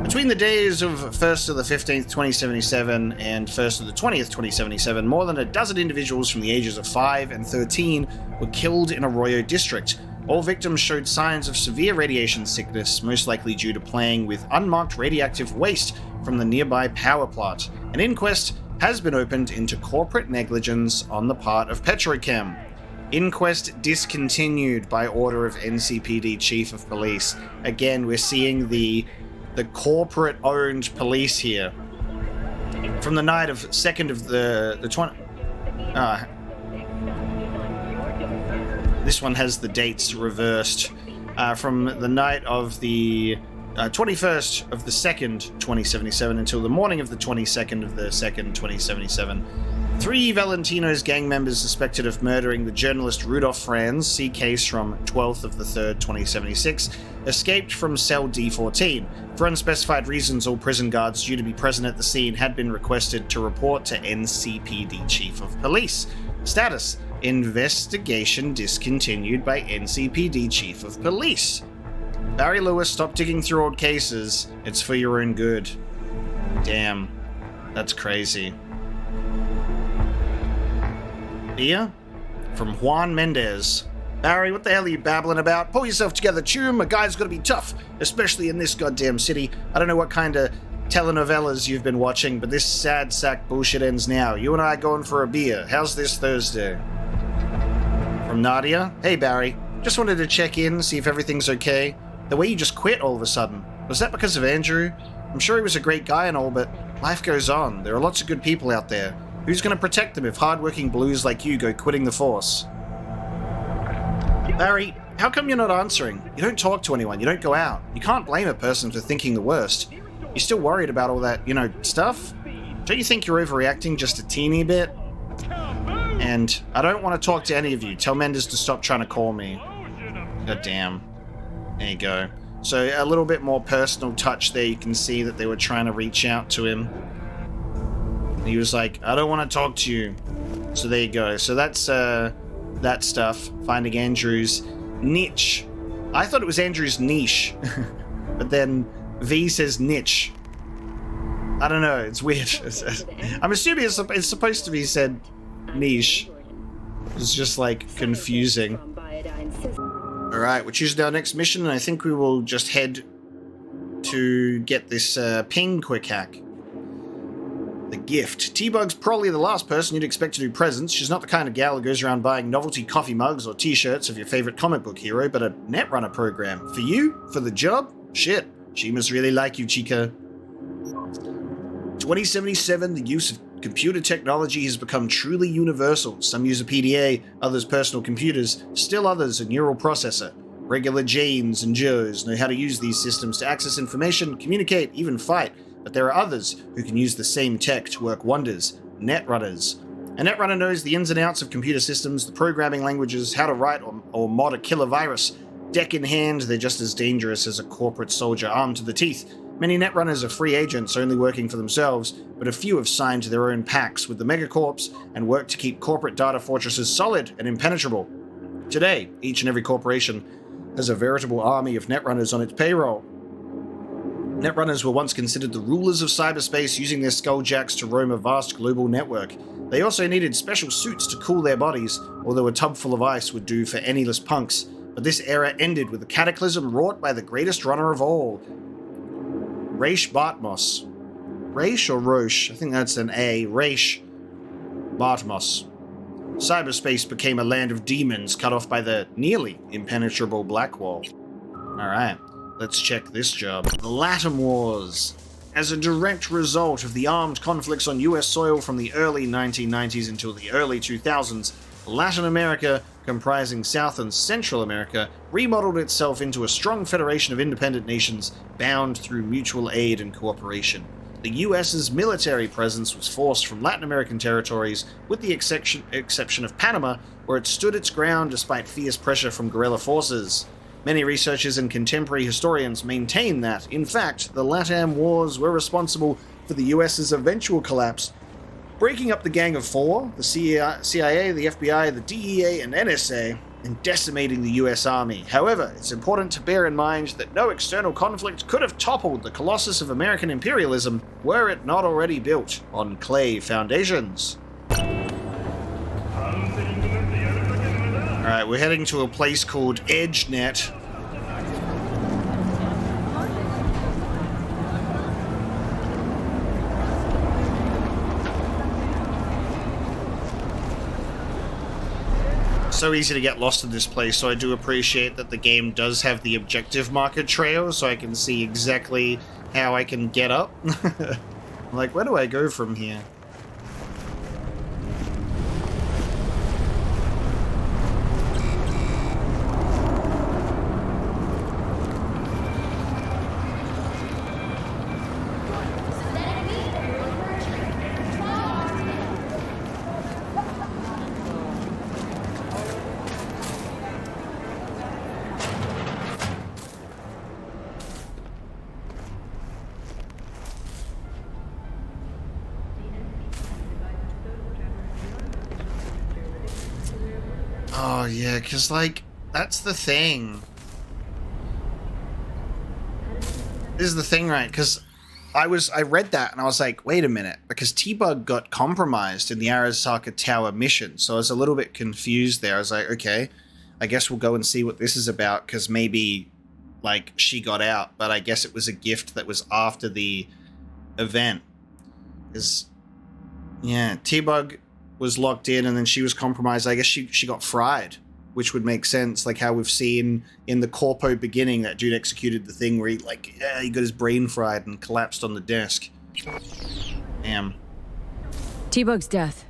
Between the days of 1st of the 15th, 2077 and 1st of the 20th, 2077, more than a dozen individuals from the ages of 5 and 13 were killed in Arroyo District. All victims showed signs of severe radiation sickness, most likely due to playing with unmarked radioactive waste from the nearby power plant. An inquest has been opened into corporate negligence on the part of Petrochem. Inquest discontinued by order of NCPD Chief of Police. Again, we're seeing the corporate-owned police here. From the night of 2nd of the 20... this one has the dates reversed. From the night of the 21st of the 2nd, 2077, until the morning of the 22nd of the 2nd, 2077. 3 Valentino's gang members suspected of murdering the journalist Rudolf Franz, see case from 12th of the 3rd, 2076, escaped from cell D14. For unspecified reasons, all prison guards due to be present at the scene had been requested to report to NCPD Chief of Police. Status: investigation discontinued by NCPD Chief of Police. Barry Lewis, stop digging through old cases. It's for your own good. Damn. That's crazy. Here? From Juan Mendez. Barry, what the hell are you babbling about? Pull yourself together, Chum. A guy's gotta be tough, especially in this goddamn city. I don't know what kind of telenovelas you've been watching, but this sad sack bullshit ends now. You and I going for a beer. How's this Thursday? From Nadia. Hey, Barry. Just wanted to check in, see if everything's okay. The way you just quit all of a sudden. Was that because of Andrew? I'm sure he was a great guy and all, but life goes on. There are lots of good people out there. Who's going to protect them if hardworking blues like you go quitting the force? Barry, how come you're not answering? You don't talk to anyone, you don't go out. You can't blame a person for thinking the worst. You're still worried about all that, stuff? Don't you think you're overreacting just a teeny bit? And I don't want to talk to any of you. Tell Mendes to stop trying to call me. God damn. There you go. So a little bit more personal touch there. You can see that they were trying to reach out to him. He was like, I don't want to talk to you. So there you go. So that's that stuff. Finding Andrew's niche. I thought it was Andrew's niche. But then V says niche. I don't know. It's weird. I'm assuming it's supposed to be said niche. It's just like confusing. Alright, we're choosing our next mission, and I think we will just head to get this ping quick hack. The Gift. T-Bug's probably the last person you'd expect to do presents. She's not the kind of gal who goes around buying novelty coffee mugs or t-shirts of your favorite comic book hero, but a Netrunner program. For you? For the job? Shit. She must really like you, Chica. 2077, the use of computer technology has become truly universal. Some use a PDA, others personal computers, still others a neural processor. Regular Janes and Joes know how to use these systems to access information, communicate, even fight. But there are others who can use the same tech to work wonders. Netrunners. A Netrunner knows the ins and outs of computer systems, the programming languages, how to write or mod a killer virus. Deck in hand, they're just as dangerous as a corporate soldier armed to the teeth. Many Netrunners are free agents only working for themselves, but a few have signed their own pacts with the megacorps and work to keep corporate data fortresses solid and impenetrable. Today, each and every corporation has a veritable army of Netrunners on its payroll. Netrunners were once considered the rulers of cyberspace, using their skulljacks to roam a vast global network. They also needed special suits to cool their bodies, although a tub full of ice would do for anyless punks. But this era ended with a cataclysm wrought by the greatest runner of all, Raish Bartmos. Raish or Roche? I think that's an A. Raish Bartmos. Cyberspace became a land of demons cut off by the nearly impenetrable Black Wall. Alright, let's check this job. The Latin Wars. As a direct result of the armed conflicts on US soil from the early 1990s until the early 2000s, Latin America, comprising South and Central America, remodeled itself into a strong federation of independent nations bound through mutual aid and cooperation. The US's military presence was forced from Latin American territories, with the exception of Panama, where it stood its ground despite fierce pressure from guerrilla forces. Many researchers and contemporary historians maintain that, in fact, the LATAM wars were responsible for the US's eventual collapse, breaking up the Gang of Four, the CIA, the FBI, the DEA, and NSA, and decimating the US Army. However, it's important to bear in mind that no external conflict could have toppled the colossus of American imperialism were it not already built on clay foundations. Alright, we're heading to a place called EdgeNet. So easy to get lost in this place, so I do appreciate that the game does have the objective marker trail, so I can see exactly how I can get up. Like, where do I go from here? Oh, yeah, because, like, that's the thing. This is the thing, right? Because I read that and I was like, wait a minute, because T-Bug got compromised in the Arasaka Tower mission, so I was a little bit confused there. I was like, okay, I guess we'll go and see what this is about, because maybe, like, she got out, but I guess it was a gift that was after the event. Because, yeah, T-Bug was locked in and then she was compromised. I guess she got fried, which would make sense, like how we've seen in the Corpo beginning, that dude executed the thing where he got his brain fried and collapsed on the desk. Damn. T-Bug's death.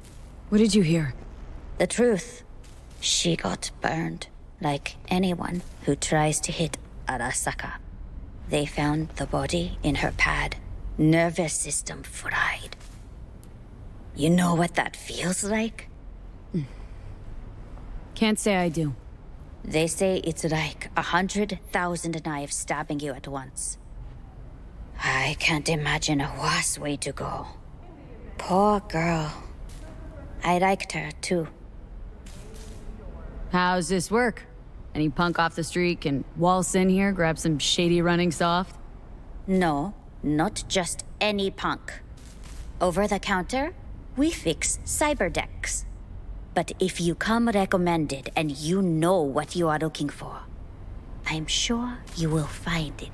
What did you hear? The truth. She got burned, like anyone who tries to hit Arasaka. They found the body in her pad. Nervous system fried. You know what that feels like? Can't say I do. They say it's like 100,000 knives stabbing you at once. I can't imagine a worse way to go. Poor girl. I liked her, too. How's this work? Any punk off the street can waltz in here, grab some shady running soft? No, not just any punk. Over the counter, we fix cyber decks. But if you come recommended and you know what you are looking for, I'm sure you will find it.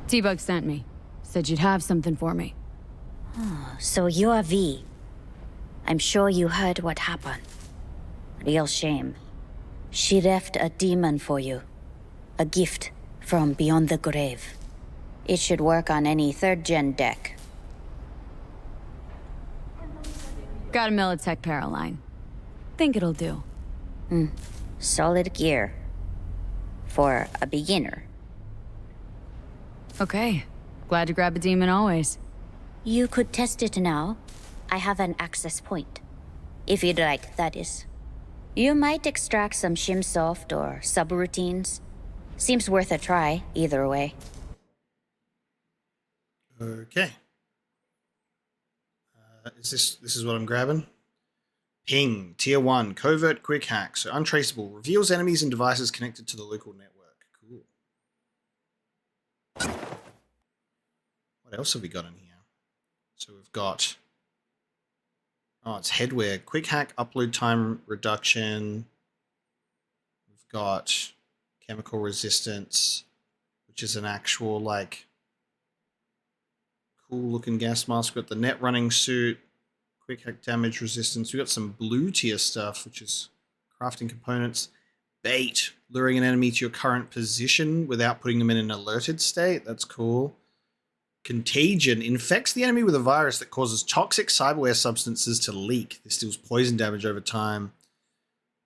T-Bug sent me. Said you'd have something for me. Oh, so you're V. I'm sure you heard what happened. Real shame. She left a demon for you. A gift from beyond the grave. It should work on any 3rd-gen deck. Got a Militech Paraline. Think it'll do. Solid gear. For a beginner. Okay. Glad to grab a demon always. You could test it now. I have an access point. If you'd like, that is. You might extract some shimsoft or subroutines. Seems worth a try, either way. Okay. This is what I'm grabbing? Ping, Tier 1, Covert Quick Hack, so untraceable, reveals enemies and devices connected to the local network. Cool. What else have we got in here? So we've got... Oh, it's headwear. Quick Hack, upload time reduction. We've got chemical resistance, which is an actual, like... cool looking gas mask. We've got the net running suit, quick hack damage resistance. We've got some blue tier stuff, which is crafting components. Bait, luring an enemy to your current position without putting them in an alerted state. That's cool. Contagion, infects the enemy with a virus that causes toxic cyberware substances to leak. This deals poison damage over time.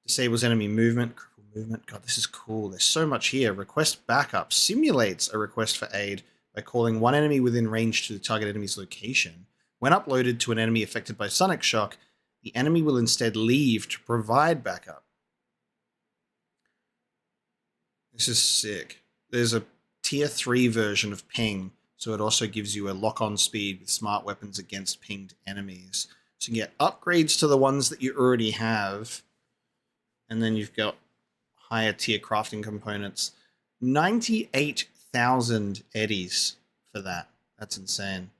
Disables enemy movement, cripple movement. God, this is cool. There's so much here. Request backup, simulates a request for aid by calling one enemy within range to the target enemy's location. When uploaded to an enemy affected by sonic shock, the enemy will instead leave to provide backup. This is sick. There's a tier 3 version of ping, so it also gives you a lock-on speed with smart weapons against pinged enemies. So you can get upgrades to the ones that you already have, and then you've got higher tier crafting components. 98,000 eddies for that. That's insane.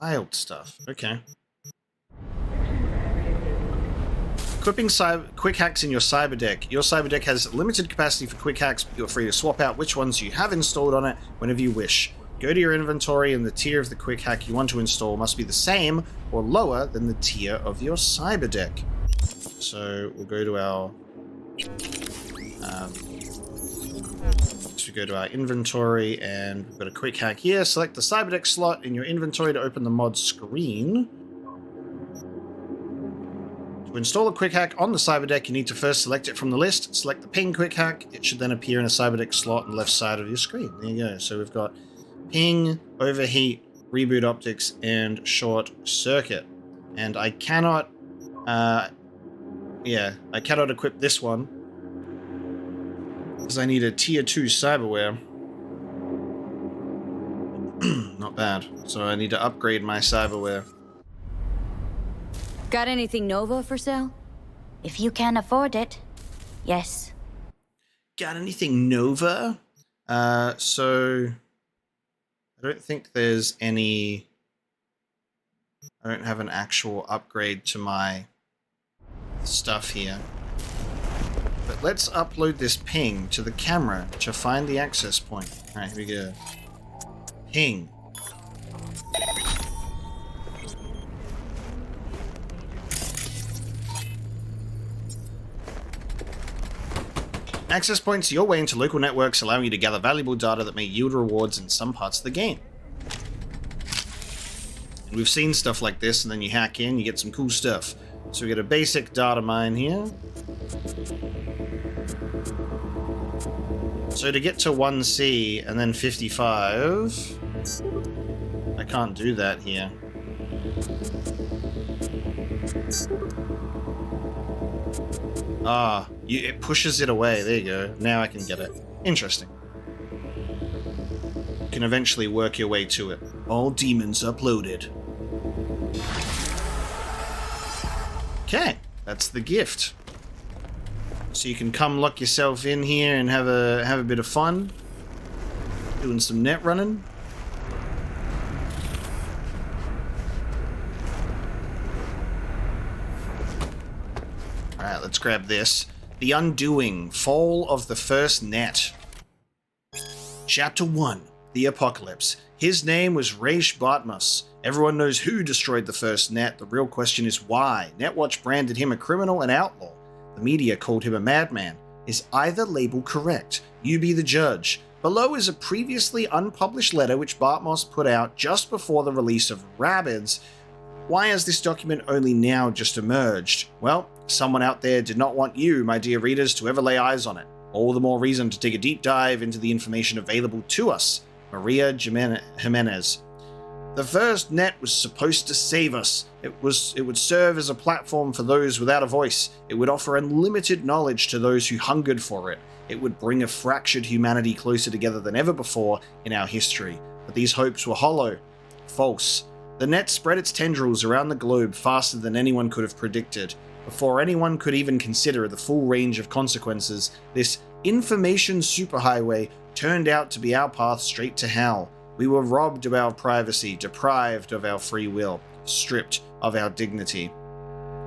Wild stuff. Okay. Equipping quick hacks in your cyber deck. Your cyber deck has limited capacity for quick hacks, but you're free to swap out which ones you have installed on it whenever you wish. Go to your inventory and the tier of the quick hack you want to install must be the same or lower than the tier of your cyber deck. So we'll go to our inventory, and we've got a quick hack here. Select the Cyberdeck slot in your inventory to open the mod screen. To install a quick hack on the Cyberdeck, you need to first select it from the list. Select the ping quick hack. It should then appear in a Cyberdeck slot on the left side of your screen. There you go. So we've got ping, overheat, reboot optics, and short circuit. And I cannot, I cannot equip this one because I need a tier 2 cyberware. Not bad. So I need to upgrade my cyberware. Got anything Nova for sale? If you can afford it, yes. Got anything Nova? So I don't think there's any. I don't have an actual upgrade to my stuff here. But let's upload this ping to the camera to find the access point. Alright, here we go. Ping. Access points your way into local networks, allowing you to gather valuable data that may yield rewards in some parts of the game. And we've seen stuff like this, and then you hack in, you get some cool stuff. So we get a basic data mine here. So to get to 1C and then 55, I can't do that here. Ah, it pushes it away. There you go. Now I can get it. Interesting. You can eventually work your way to it. All demons uploaded. Okay, that's the gift. So you can come lock yourself in here and have a bit of fun. Doing some net running. Alright, let's grab this. The Undoing, Fall of the First Net. Chapter 1, The Apocalypse. His name was Raish Bartmus. Everyone knows who destroyed the first net. The real question is why. Netwatch branded him a criminal and outlaw. The media called him a madman. Is either label correct? You be the judge. Below is a previously unpublished letter which Bartmus put out just before the release of Rabbids. Why has this document only now just emerged? Well, someone out there did not want you, my dear readers, to ever lay eyes on it. All the more reason to take a deep dive into the information available to us. Maria Jimenez. The first net was supposed to save us. It would serve as a platform for those without a voice. It would offer unlimited knowledge to those who hungered for it. It would bring a fractured humanity closer together than ever before in our history. But these hopes were hollow. False. The net spread its tendrils around the globe faster than anyone could have predicted. Before anyone could even consider the full range of consequences, this information superhighway turned out to be our path straight to hell. We were robbed of our privacy, deprived of our free will, stripped of our dignity.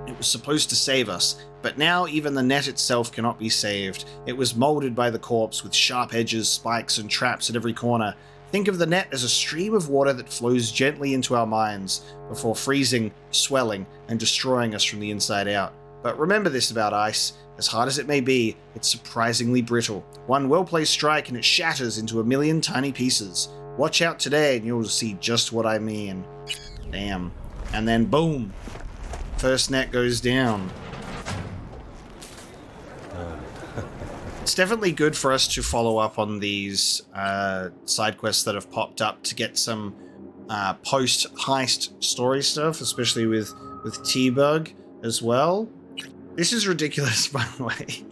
It was supposed to save us, but now even the net itself cannot be saved. It was molded by the corpse with sharp edges, spikes, and traps at every corner. Think of the net as a stream of water that flows gently into our minds before freezing, swelling, and destroying us from the inside out. But remember this about ice. As hard as it may be, it's surprisingly brittle. One well-placed strike and it shatters into a million tiny pieces. Watch out today and you'll see just what I mean. Damn. And then boom. First net goes down. It's definitely good for us to follow up on these side quests that have popped up to get some post-heist story stuff, especially with T-Bug as well. This is ridiculous, by the way.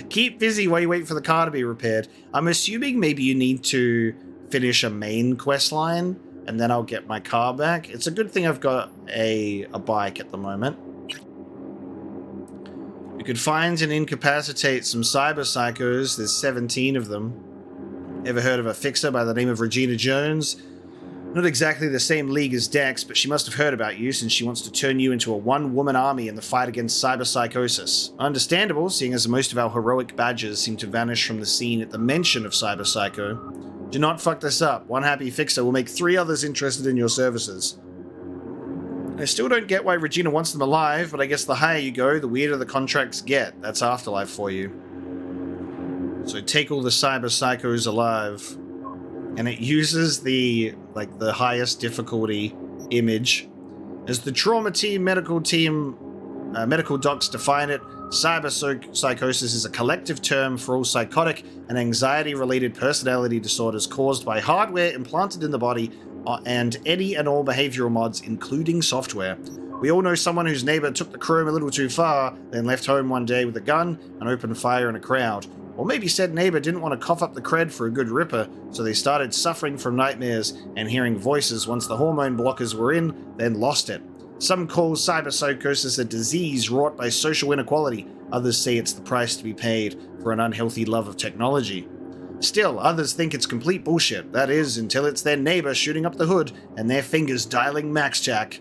Keep busy while you wait for the car to be repaired. I'm assuming maybe you need to finish a main quest line, and then I'll get my car back. It's a good thing I've got a bike at the moment. You could find and incapacitate some cyber psychos. There's 17 of them. Ever heard of a fixer by the name of Regina Jones? Not exactly the same league as Dex, but she must have heard about you since she wants to turn you into a one-woman army in the fight against cyberpsychosis. Understandable, seeing as most of our heroic badges seem to vanish from the scene at the mention of cyberpsycho. Do not fuck this up. One happy fixer will make 3 others interested in your services. I still don't get why Regina wants them alive, but I guess the higher you go, the weirder the contracts get. That's Afterlife for you. So take all the cyber psychos alive. And it uses the highest difficulty image. As the trauma team, medical docs define it, cyberpsychosis is a collective term for all psychotic and anxiety-related personality disorders caused by hardware implanted in the body and any and all behavioral mods, including software. We all know someone whose neighbor took the chrome a little too far, then left home one day with a gun and opened fire in a crowd. Or maybe said neighbor didn't want to cough up the cred for a good ripper, so they started suffering from nightmares and hearing voices once the hormone blockers were in, then lost it. Some call cyberpsychosis a disease wrought by social inequality. Others say it's the price to be paid for an unhealthy love of technology. Still, others think it's complete bullshit. That is, until it's their neighbor shooting up the hood and their fingers dialing max jack.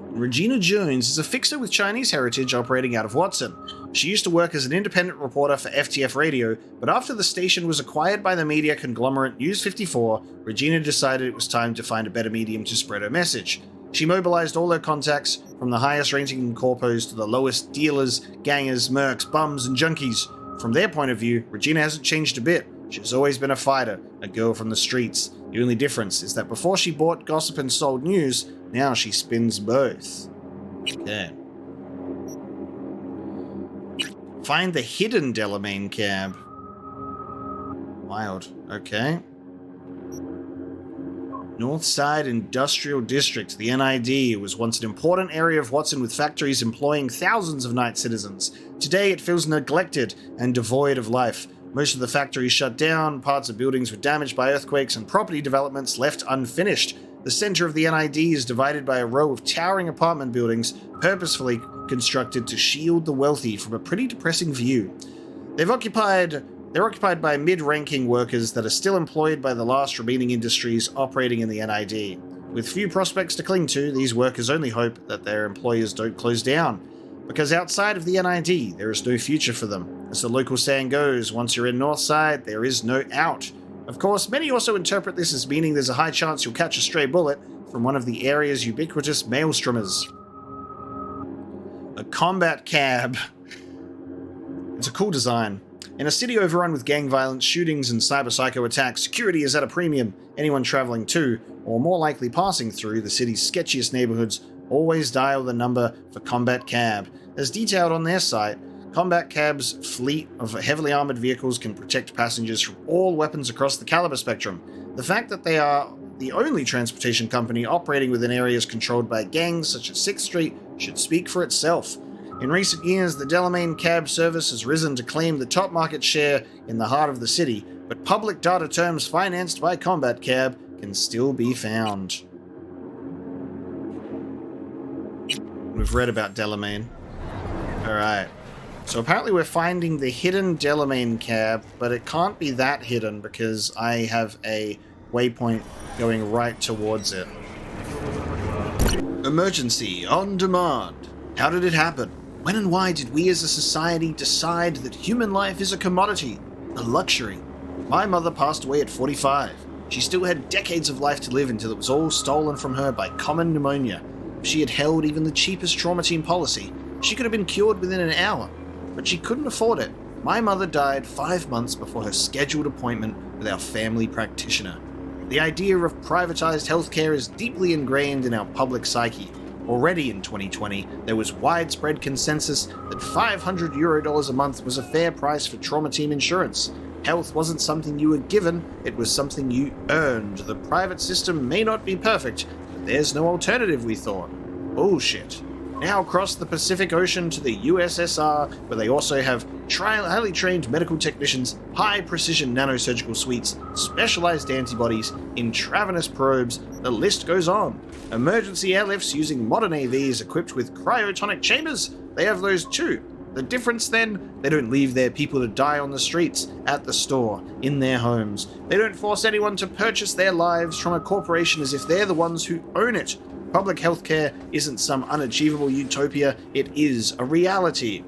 Regina Jones is a fixer with Chinese heritage operating out of Watson. She used to work as an independent reporter for FTF Radio, but after the station was acquired by the media conglomerate News 54, Regina decided it was time to find a better medium to spread her message. She mobilized all her contacts, from the highest ranking corpos to the lowest dealers, gangers, mercs, bums, and junkies. From their point of view, Regina hasn't changed a bit. She's always been a fighter, a girl from the streets. The only difference is that before she bought gossip and sold news, now she spins both. Okay. Find the hidden Delamine cab. Wild. Okay. Northside Industrial District, the NID, was once an important area of Watson with factories employing thousands of night citizens. Today it feels neglected and devoid of life. Most of the factories shut down, parts of buildings were damaged by earthquakes, and property developments left unfinished. The center of the NID is divided by a row of towering apartment buildings, purposefully constructed to shield the wealthy from a pretty depressing view. They're occupied by mid-ranking workers that are still employed by the last remaining industries operating in the NID. With few prospects to cling to, these workers only hope that their employers don't close down, because outside of the NID, there is no future for them. As the local saying goes, once you're in Northside, there is no out. Of course, many also interpret this as meaning there's a high chance you'll catch a stray bullet from one of the area's ubiquitous maelstromers. A combat cab. It's a cool design. In a city overrun with gang violence, shootings, and cyber-psycho attacks, security is at a premium. Anyone traveling to, or more likely passing through, the city's sketchiest neighborhoods always dial the number for Combat Cab. As detailed on their site, Combat Cab's fleet of heavily armored vehicles can protect passengers from all weapons across the caliber spectrum. The fact that they are the only transportation company operating within areas controlled by gangs such as 6th Street should speak for itself. In recent years, the Delamine cab service has risen to claim the top market share in the heart of the city, but public data terms financed by Combat Cab can still be found. We've read about Delamine. Alright. So apparently we're finding the hidden Delamine cab, but it can't be that hidden because I have a waypoint going right towards it. Emergency on demand. How did it happen? When and why did we as a society decide that human life is a commodity, a luxury? My mother passed away at 45. She still had decades of life to live until it was all stolen from her by common pneumonia. If she had held even the cheapest trauma team policy, she could have been cured within an hour. But she couldn't afford it. My mother died 5 months before her scheduled appointment with our family practitioner. The idea of privatized healthcare is deeply ingrained in our public psyche. Already in 2020, there was widespread consensus that €500 a month was a fair price for trauma team insurance. Health wasn't something you were given, it was something you earned. The private system may not be perfect, but there's no alternative, we thought. Bullshit. Now across the Pacific Ocean to the USSR, where they also have highly trained medical technicians, high-precision nanosurgical suites, specialized antibodies, intravenous probes, the list goes on. Emergency airlifts using modern AVs equipped with cryotonic chambers, they have those too. The difference then, they don't leave their people to die on the streets, at the store, in their homes. They don't force anyone to purchase their lives from a corporation as if they're the ones who own it. Public healthcare isn't some unachievable utopia, it is a reality.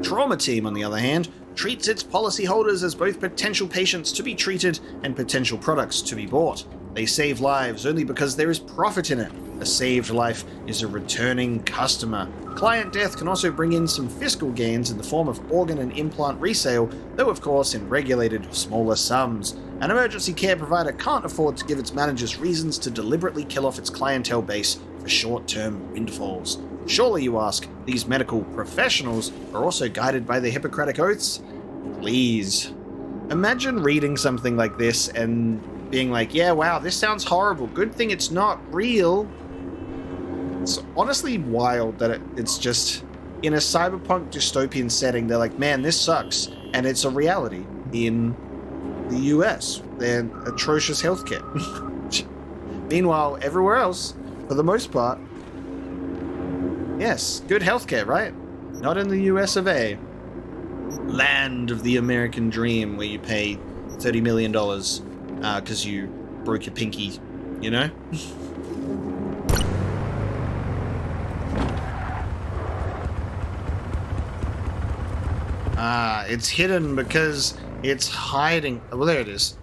Trauma Team, on the other hand, treats its policyholders as both potential patients to be treated and potential products to be bought. They save lives only because there is profit in it. A saved life is a returning customer. Client death can also bring in some fiscal gains in the form of organ and implant resale, though of course in regulated, smaller sums. An emergency care provider can't afford to give its managers reasons to deliberately kill off its clientele base for short-term windfalls. Surely, you ask, these medical professionals are also guided by the Hippocratic Oaths? Please. Imagine reading something like this and being like, yeah, wow, this sounds horrible. Good thing it's not real. It's honestly wild that it's just in a cyberpunk dystopian setting. They're like, man, this sucks. And it's a reality in the US. They're atrocious healthcare. Meanwhile, everywhere else, for the most part, yes, good healthcare, right? Not in the US of A. Land of the American dream where you pay $30 million because you broke your pinky, you know? It's hidden because it's hiding. Well, there it is.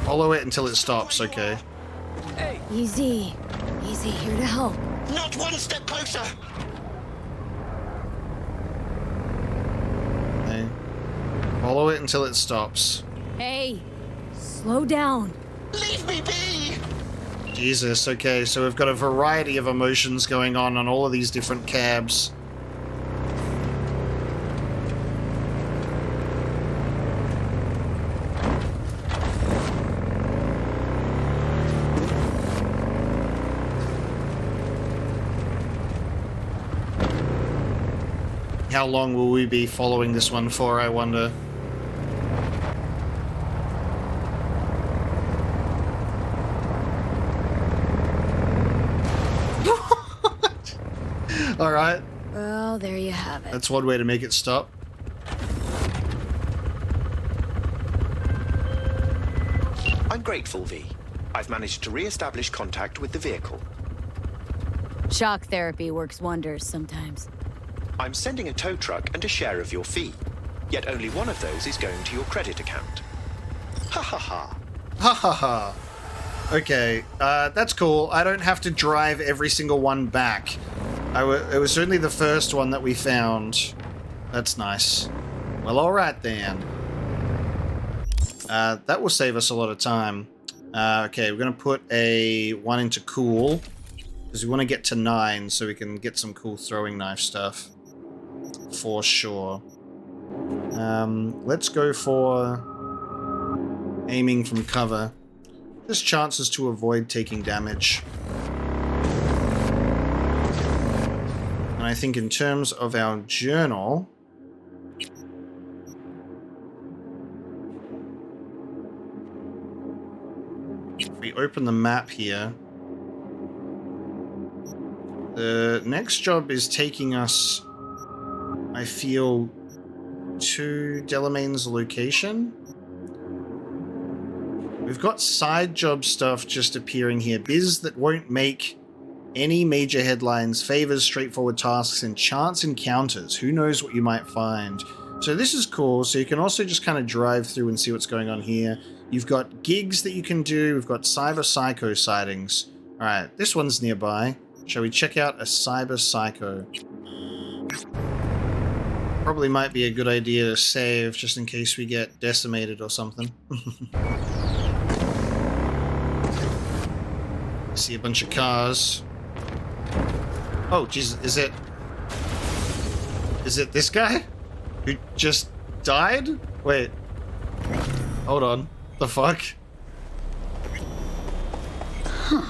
Follow it until it stops, okay? Easy. Easy, here to help. Not one step closer! Okay. Follow it until it stops. Hey, slow down. Leave me be! Jesus, okay, so we've got a variety of emotions going on all of these different cabs. How long will we be following this one for, I wonder? Alright. Well, there you have it. That's one way to make it stop. I'm grateful, V. I've managed to re-establish contact with the vehicle. Shock therapy works wonders sometimes. I'm sending a tow truck and a share of your fee. Yet only one of those is going to your credit account. Ha ha ha. Ha ha ha. Okay, that's cool. I don't have to drive every single one back. It was certainly the first one that we found. That's nice. Well, alright then. That will save us a lot of time. Okay, we're going to put a 1 into cool. Because we want to get to 9 so we can get some cool throwing knife stuff. For sure. Let's go for aiming from cover. Just chances to avoid taking damage. And I think in terms of our journal, if we open the map here, the next job is taking us, I feel, to Delamine's location. We've got side job stuff just appearing here. Biz that won't make any major headlines, favors, straightforward tasks, and chance encounters. Who knows what you might find. So this is cool. So you can also just kind of drive through and see what's going on here. You've got gigs that you can do. We've got cyber psycho sightings. All right, this one's nearby. Shall we check out a cyber psycho? Probably might be a good idea to save just in case we get decimated or something. See a bunch of cars. Oh, Jesus, is it this guy who just died? Wait, hold on. The fuck? Huh.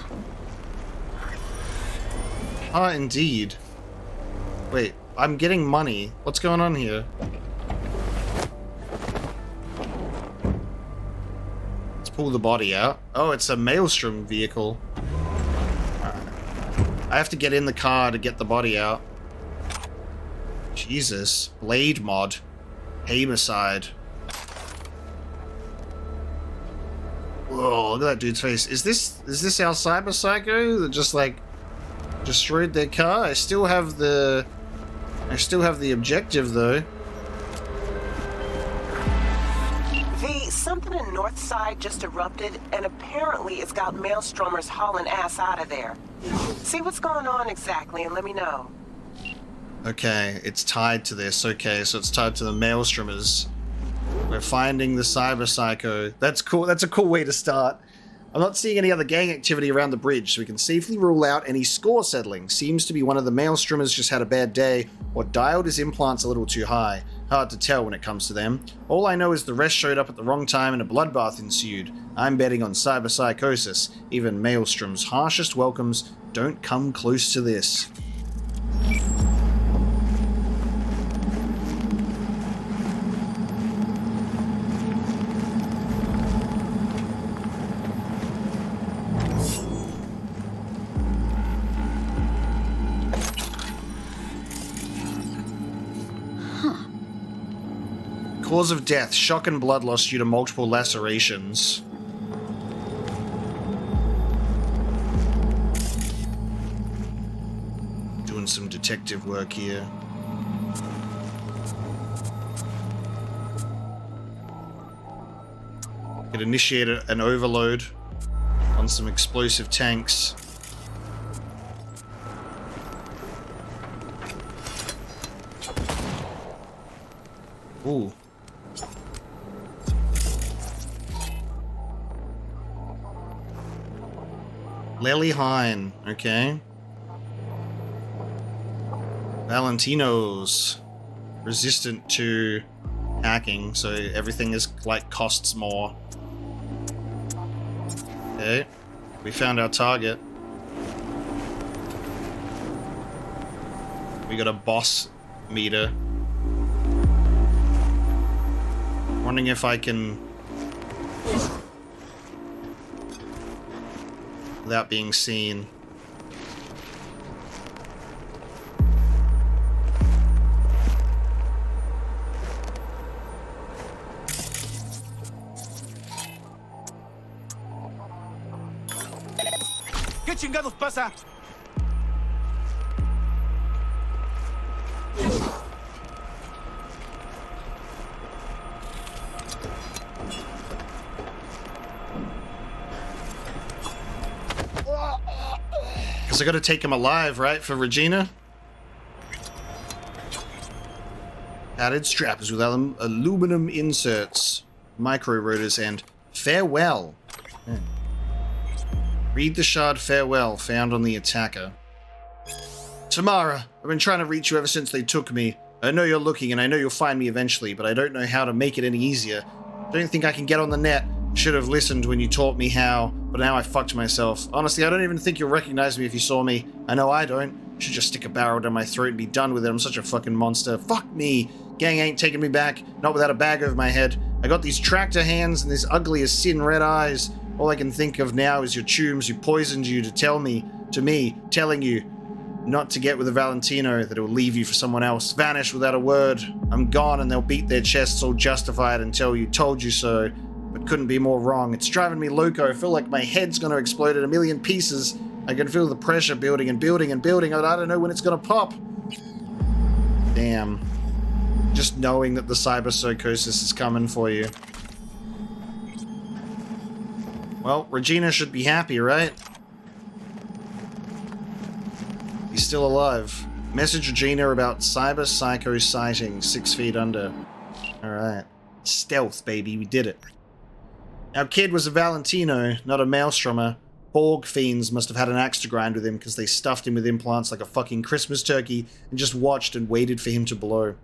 Ah, indeed. Wait, I'm getting money. What's going on here? Let's pull the body out. Oh, it's a Maelstrom vehicle. I have to get in the car to get the body out. Jesus. Blade mod. Homicide. Whoa, look at that dude's face. Is this our cyber psycho that just like destroyed their car? I still have the objective though. something in Northside just erupted, and apparently it's got maelstromers hauling ass out of there. See what's going on exactly and let me know. Okay, it's tied to this. Okay, so it's tied to the maelstromers. We're finding the cyber psycho. That's cool. That's a cool way to start. I'm not seeing any other gang activity around the bridge, so we can safely rule out any score settling. Seems to be one of the maelstromers just had a bad day, or dialed his implants a little too high. Hard to tell when it comes to them. All I know is the rest showed up at the wrong time and a bloodbath ensued. I'm betting on cyber psychosis. Even Maelstrom's harshest welcomes don't come close to this. Cause of death, shock and blood loss due to multiple lacerations. Doing some detective work here. Could initiate an overload on some explosive tanks. Ooh. Lely Hine, okay. Valentino's resistant to hacking, so everything is like costs more. Okay, we found our target. We got a boss meter. Wondering if I can, without being seen. ¿Qué chingados pasa? Because I gotta take him alive, right, for Regina? Padded straps with aluminum inserts, micro rotors, and farewell. Read the shard farewell found on the attacker. Tamara, I've been trying to reach you ever since they took me. I know you're looking and I know you'll find me eventually, but I don't know how to make it any easier. Don't think I can get on the net. Should have listened when you taught me how, but now I fucked myself. Honestly, I don't even think you'll recognize me if you saw me. I know I don't. Should just stick a barrel down my throat and be done with it. I'm such a fucking monster. Fuck me. Gang ain't taking me back. Not without a bag over my head. I got these tractor hands and this ugly as sin red eyes. All I can think of now is your tombs who poisoned you to me, telling you not to get with a Valentino, that it will leave you for someone else. Vanish without a word. I'm gone and they'll beat their chests all justified and tell you told you so. But couldn't be more wrong. It's driving me loco. I feel like my head's gonna explode in a million pieces. I can feel the pressure building and building and building. I don't know when it's gonna pop. Damn. Just knowing that the cyber psychosis is coming for you. Well, Regina should be happy, right? He's still alive. Message Regina about cyber psycho sighting 6 feet under. Alright. Stealth, baby. We did it. Our kid was a Valentino, not a Maelstromer. Borg fiends must have had an axe to grind with him because they stuffed him with implants like a fucking Christmas turkey and just watched and waited for him to blow.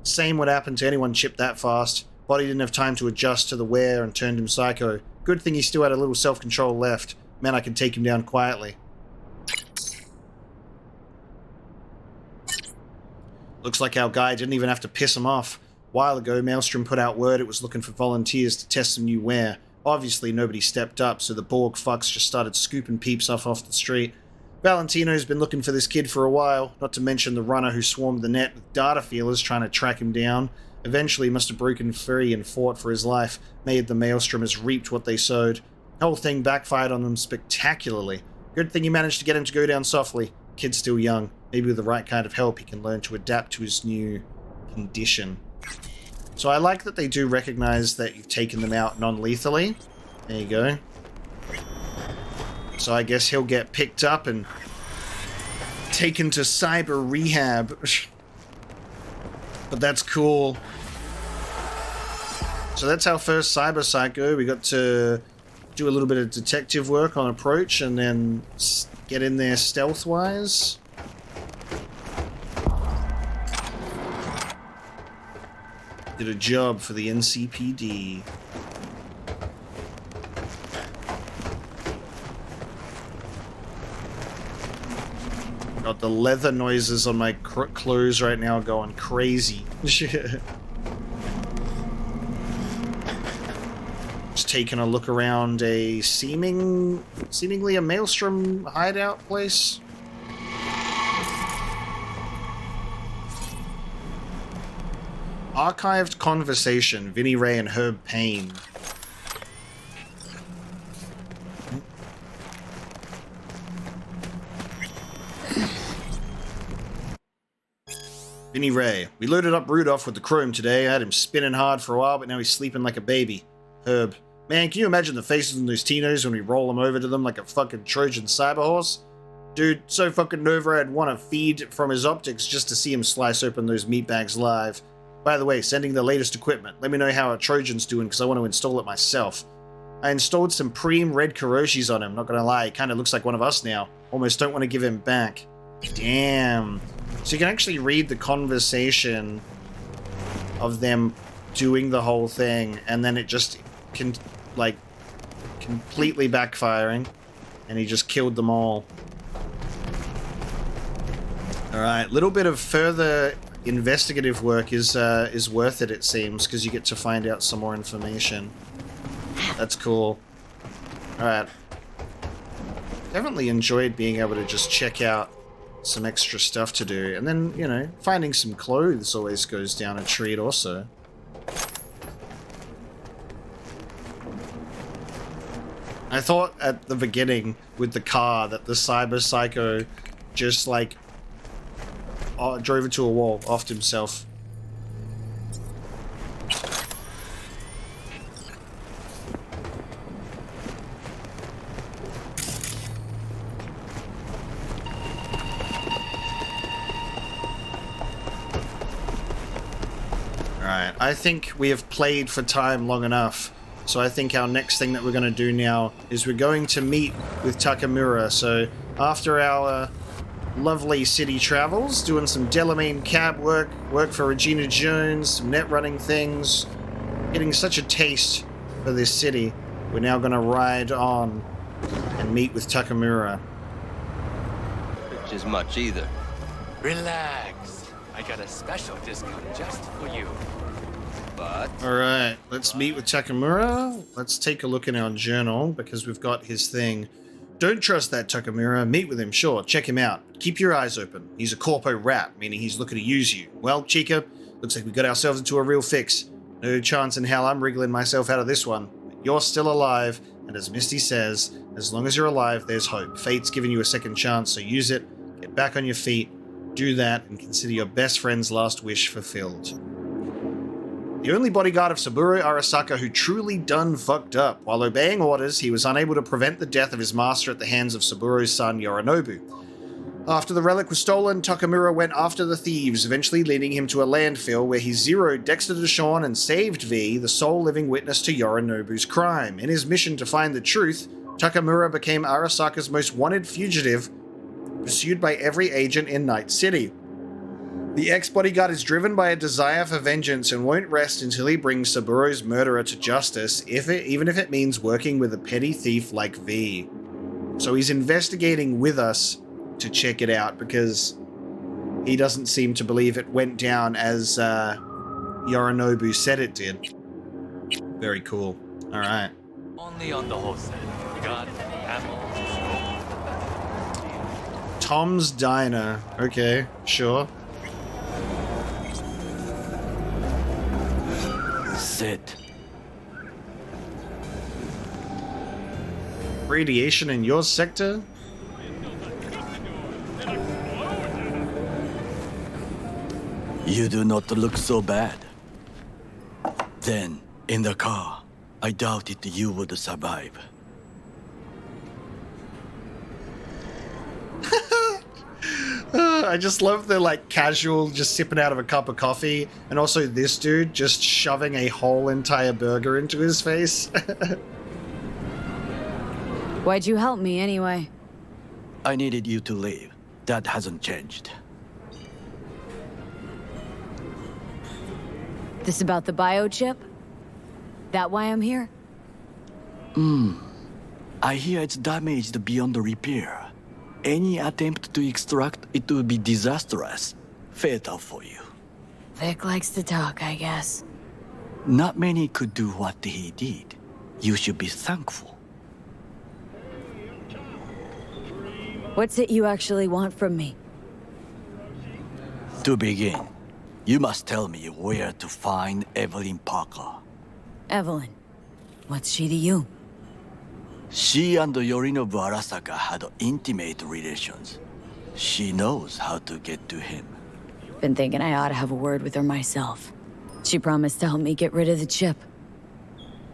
Same would happen to anyone chipped that fast. Body didn't have time to adjust to the wear and turned him psycho. Good thing he still had a little self-control left. Meant I could take him down quietly. Looks like our guy didn't even have to piss him off. A while ago, Maelstrom put out word it was looking for volunteers to test some new wear. Obviously, nobody stepped up, so the Borg fucks just started scooping peeps off the street. Valentino's been looking for this kid for a while, not to mention the runner who swarmed the net with data feelers trying to track him down. Eventually, must have broken free and fought for his life, made the Maelstromers reaped what they sowed. The whole thing backfired on them spectacularly. Good thing you managed to get him to go down softly. Kid's still young. Maybe with the right kind of help, he can learn to adapt to his new condition. So I like that they do recognize that you've taken them out non-lethally. There you go. So I guess he'll get picked up and taken to cyber rehab. But that's cool. So that's our first cyber psycho. We got to do a little bit of detective work on approach and then get in there stealth-wise. Did a job for the NCPD. Got the leather noises on my clothes right now going crazy. Just taking a look around a seemingly a Maelstrom hideout place. Archived conversation, Vinnie Ray and Herb Payne. Vinnie Ray. We loaded up Rudolph with the chrome today. I had him spinning hard for a while, but now he's sleeping like a baby. Herb. Man, can you imagine the faces on those Tinos when we roll them over to them like a fucking Trojan cyber horse? Dude, so fucking Nova I'd want to feed from his optics just to see him slice open those meatbags live. By the way, sending the latest equipment. Let me know how our Trojan's doing because I want to install it myself. I installed some Preem red Kiroshis on him, not gonna lie, he kinda looks like one of us now. Almost don't want to give him back. Damn. So you can actually read the conversation of them doing the whole thing, and then it just completely backfiring, and he just killed them all. Alright, little bit of further investigative work is worth it, it seems, because you get to find out some more information. That's cool. Alright. Definitely enjoyed being able to just check out some extra stuff to do. And then, you know, finding some clothes always goes down a treat also. I thought at the beginning with the car that the cyber psycho just like drove into a wall, offed himself. Alright, I think we have played for time long enough. So I think our next thing that we're going to do now is we're going to meet with Takamura. So after our lovely city travels, doing some Delamine cab work for Regina Jones, some net running things, getting such a taste for this city, we're now going to ride on and meet with Takamura. Which is much either. Relax. I got a special discount just for you. But... Alright, let's meet with Takamura. Let's take a look in our journal, because we've got his thing. Don't trust that Takamura. Meet with him, sure. Check him out. Keep your eyes open. He's a corpo rat, meaning he's looking to use you. Well, Chica, looks like we got ourselves into a real fix. No chance in hell I'm wriggling myself out of this one. But you're still alive, and as Misty says, as long as you're alive, there's hope. Fate's given you a second chance, so use it. Get back on your feet. Do that, and consider your best friend's last wish fulfilled. The only bodyguard of Saburo Arasaka who truly done fucked up. While obeying orders, he was unable to prevent the death of his master at the hands of Saburo's son Yorinobu. After the relic was stolen, Takamura went after the thieves, eventually leading him to a landfill where he zeroed Dexter Deshawn and saved V, the sole living witness to Yorinobu's crime. In his mission to find the truth, Takamura became Arasaka's most wanted fugitive, pursued by every agent in Night City. The ex-bodyguard is driven by a desire for vengeance and won't rest until he brings Saburo's murderer to justice, even if it means working with a petty thief like V. So he's investigating with us to check it out, because he doesn't seem to believe it went down as Yorinobu said it did. Very cool. Alright. Only on the wholesale. Got apples. Tom's Diner. Okay, sure. Sit. Radiation in your sector? You do not look so bad. Then, in the car, I doubted you would survive. I just love the like casual, just sipping out of a cup of coffee, and also this dude just shoving a whole entire burger into his face. Why'd you help me anyway? I needed you to leave. That hasn't changed. This about the biochip? That why I'm here? I hear it's damaged beyond repair. Any attempt to extract it would be disastrous. Fatal for you. Vic likes to talk, I guess. Not many could do what he did. You should be thankful. What's it you actually want from me? To begin, you must tell me where to find Evelyn Parker. Evelyn. What's she to you? She and Yorinobu Arasaka had intimate relations. She knows how to get to him. Been thinking I ought to have a word with her myself. She promised to help me get rid of the chip.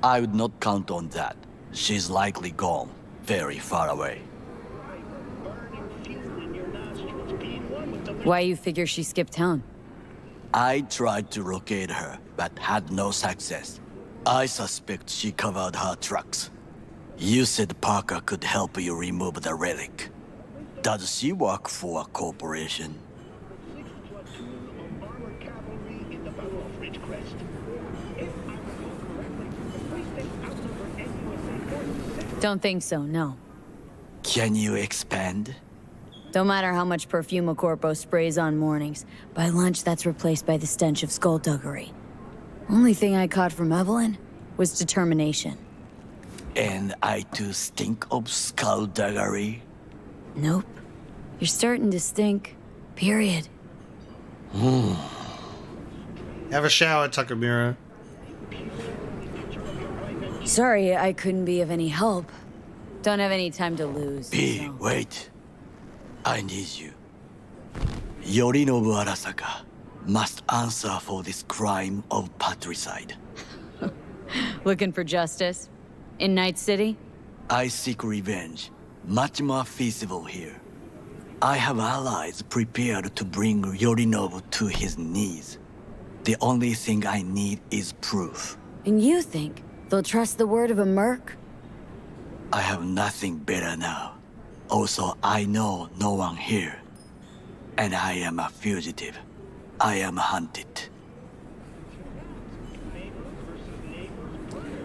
I would not count on that. She's likely gone, very far away. Why you figure she skipped town? I tried to locate her, but had no success. I suspect she covered her tracks. You said Parker could help you remove the relic. Does she work for a corporation? Don't think so, no. Can you expand? Don't matter how much perfume a corpo sprays on mornings. By lunch, that's replaced by the stench of skullduggery. Only thing I caught from Evelyn was determination. And I too stink of skullduggery? Nope. You're starting to stink. Period. Have a shower, Takamura. Sorry, I couldn't be of any help. Don't have any time to lose. B, wait. I need you. Yorinobu Arasaka must answer for this crime of patricide. Looking for justice? In Night City? I seek revenge. Much more feasible here. I have allies prepared to bring Yorinobu to his knees. The only thing I need is proof. And you think they'll trust the word of a merc? I have nothing better now. Also, I know no one here. And I am a fugitive. I am hunted.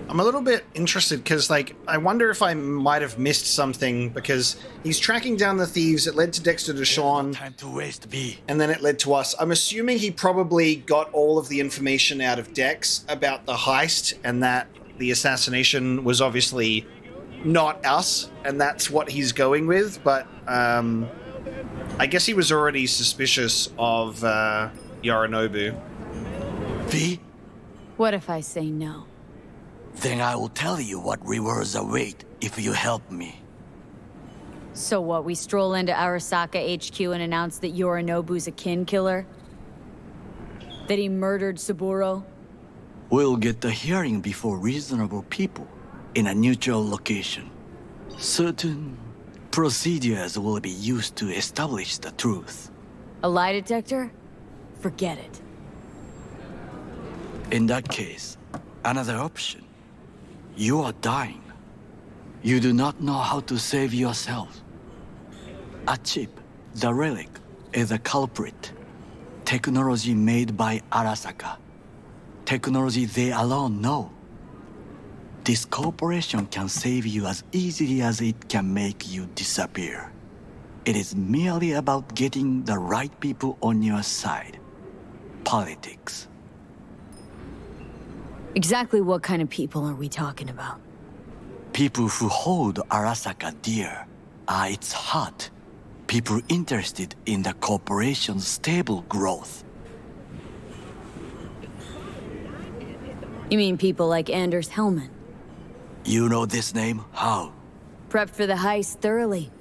I'm a little bit interested because, like, I wonder if I might have missed something because he's tracking down the thieves. It led to Dexter Deshawn. Time to waste, B. And then it led to us. I'm assuming he probably got all of the information out of Dex about the heist and that the assassination was obviously not us, and that's what he's going with. But I guess he was already suspicious of Yorinobu. V? What if I say no? Then I will tell you what rewards await if you help me. So what, we stroll into Arasaka HQ and announce that Yorinobu's a kin killer? That he murdered Saburo? We'll get the hearing before reasonable people in a neutral location. Certain procedures will be used to establish the truth. A lie detector? Forget it. In that case, another option. You are dying. You do not know how to save yourself. A chip, the relic, is a culprit. Technology made by Arasaka. Technology they alone know. This corporation can save you as easily as it can make you disappear. It is merely about getting the right people on your side. Politics. Exactly what kind of people are we talking about? People who hold Arasaka dear are its heart. People interested in the corporation's stable growth. You mean people like Anders Hellman? You know this name? How? Prepped for the heist thoroughly.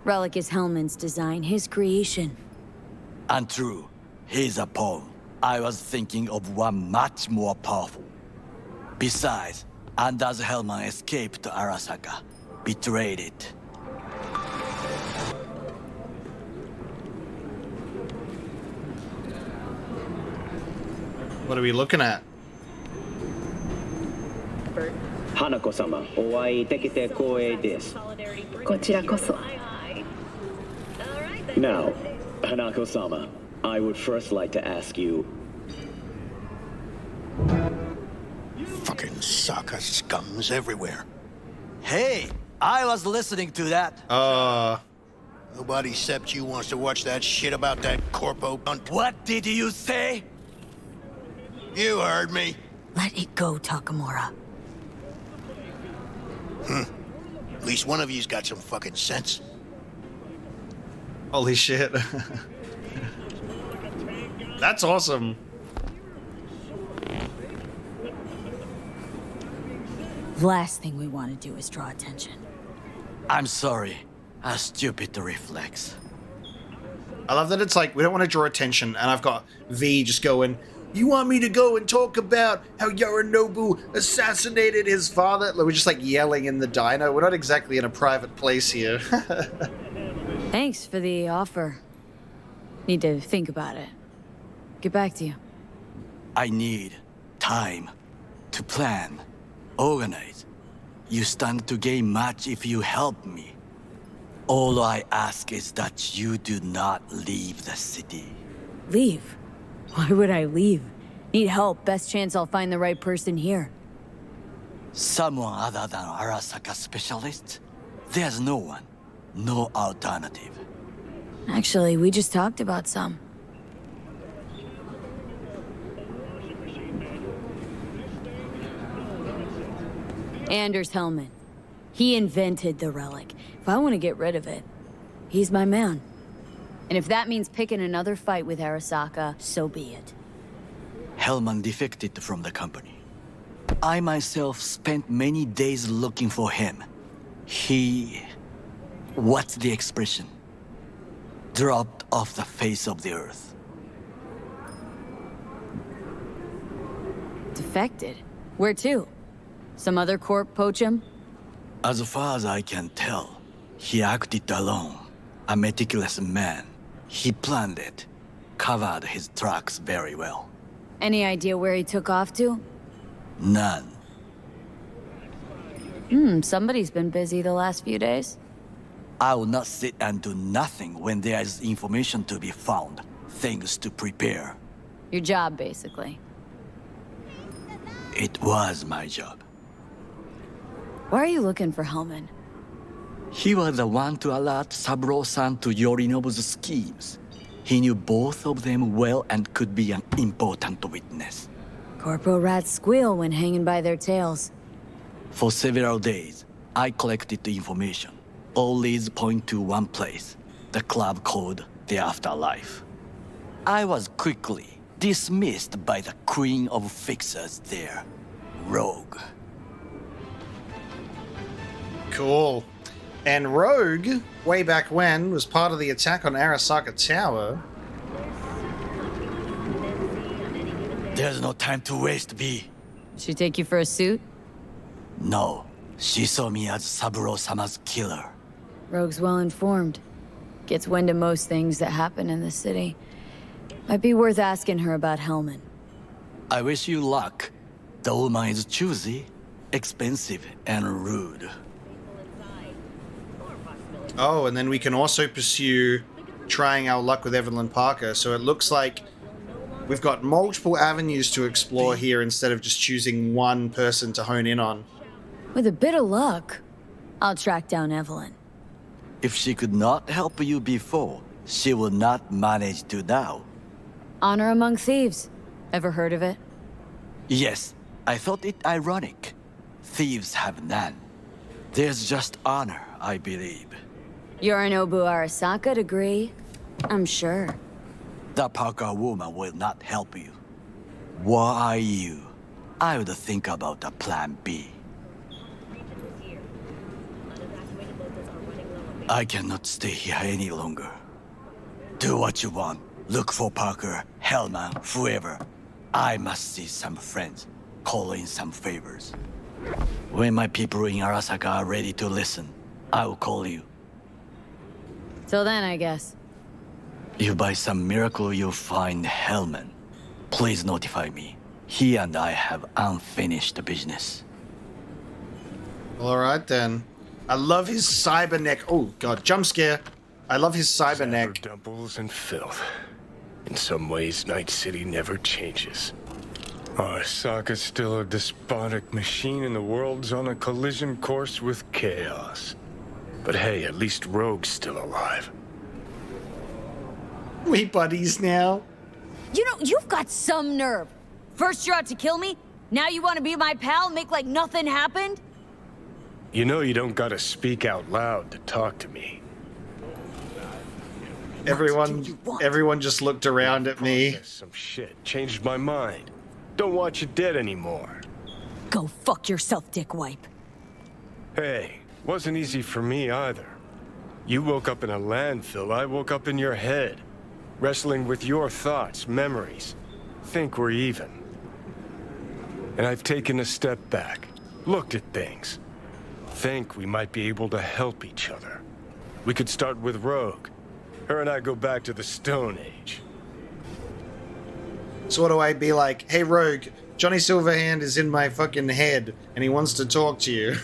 Relic is Hellman's design, his creation. Untrue. He's a pawn. I was thinking of one much more powerful. Besides, Anders Hellman escaped to Arasaka, betrayed it. What are we looking at? Hanako-sama, お会いできて光栄です。こちらこそ。Now, Hanako-sama, I would first like to ask you... Fucking sucker scums everywhere. Hey, I was listening to that. Nobody except you wants to watch that shit about that corpo bunt. What did you say? You heard me. Let it go, Takamura. At least one of you's got some fucking sense. Holy shit. That's awesome. Last thing we want to do is draw attention. I'm sorry. A stupid reflex. I love that it's like, we don't want to draw attention, and I've got V just going, you want me to go and talk about how Yorinobu assassinated his father? We're just like yelling in the diner. We're not exactly in a private place here. Thanks for the offer. Need to think about it. Get back to you. I need time to plan, organize. You stand to gain much if you help me. All I ask is that you do not leave the city. Leave? Why would I leave? Need help. Best chance I'll find the right person here. Someone other than Arasaka specialist? There's no one. No alternative. Actually, we just talked about some. Anders Hellman. He invented the relic. If I want to get rid of it, he's my man. And if that means picking another fight with Arasaka, so be it. Hellman defected from the company. I myself spent many days looking for him. He... what's the expression? Dropped off the face of the earth. Defected? Where to? Some other corp poach him? As far as I can tell, he acted alone. A meticulous man. He planned it. Covered his tracks very well. Any idea where he took off to? None. Somebody's been busy the last few days. I will not sit and do nothing when there is information to be found. Things to prepare. Your job, basically. It was my job. Why are you looking for Hellman? He was the one to alert Saburo-san to Yorinobu's schemes. He knew both of them well and could be an important witness. Corporal rats squeal when hanging by their tails. For several days, I collected the information. All leads point to one place, the club called The Afterlife. I was quickly dismissed by the queen of fixers there, Rogue. Cool. And Rogue, way back when, was part of the attack on Arasaka Tower. There's no time to waste, B. She take you for a suit? No. She saw me as Saburo-sama's killer. Rogue's well informed. Gets wind of most things that happen in the city. Might be worth asking her about Hellman. I wish you luck. The woman is choosy, expensive, and rude. Oh, and then we can also pursue trying our luck with Evelyn Parker. So it looks like we've got multiple avenues to explore here instead of just choosing one person to hone in on. With a bit of luck, I'll track down Evelyn. If she could not help you before, she will not manage to now. Honor among thieves. Ever heard of it? Yes, I thought it ironic. Thieves have none. There's just honor, I believe. Yorinobu Arasaka'd agree, I'm sure. The Parker woman will not help you. Why are you? I would think about a plan B. I cannot stay here any longer. Do what you want. Look for Parker, Hellman, whoever. I must see some friends. call in some favors. When my people in Arasaka are ready to listen, I will call you. Till then, I guess. If by some miracle you find Hellman, please notify me. He and I have unfinished business. All right, then. I love his cyber neck. Oh, God, jump scare. I love his cyber neck. Dumples and filth. In some ways, Night City never changes. Arasaka's still a despotic machine and the world's on a collision course with chaos. But hey, at least Rogue's still alive. We buddies now. You know, you've got some nerve. First you're out to kill me, now you want to be my pal and make like nothing happened? You know you don't gotta speak out loud to talk to me. Everyone just looked around at me. Some shit. Changed my mind. Don't want you dead anymore. Go fuck yourself, dickwipe. Hey, wasn't easy for me either. You woke up in a landfill, I woke up in your head. Wrestling with your thoughts, memories. Think we're even. And I've taken a step back, looked at things. Think we might be able to help each other. We could start with Rogue. Her and I go back to the Stone Age. So what do I be like? Hey, Rogue, Johnny Silverhand is in my fucking head, and he wants to talk to you.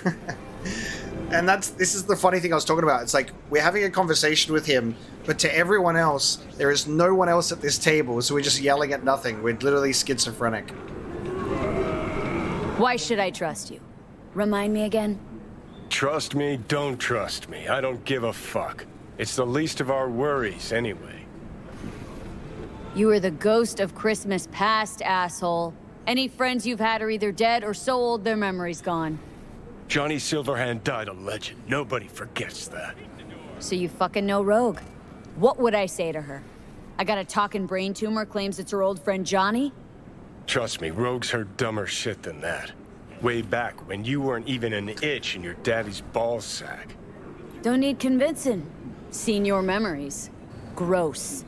And this is the funny thing I was talking about. It's like, we're having a conversation with him, but to everyone else, there is no one else at this table, so we're just yelling at nothing. We're literally schizophrenic. Why should I trust you? Remind me again? Trust me, don't trust me. I don't give a fuck. It's the least of our worries, anyway. You are the ghost of Christmas past, asshole. Any friends you've had are either dead or so old their memory's gone. Johnny Silverhand died a legend. Nobody forgets that. So you fucking know Rogue. What would I say to her? I got a talking brain tumor, claims it's her old friend Johnny? Trust me, Rogue's heard dumber shit than that. Way back when you weren't even an itch in your daddy's ball sack. Don't need convincing. Seen your memories. Gross.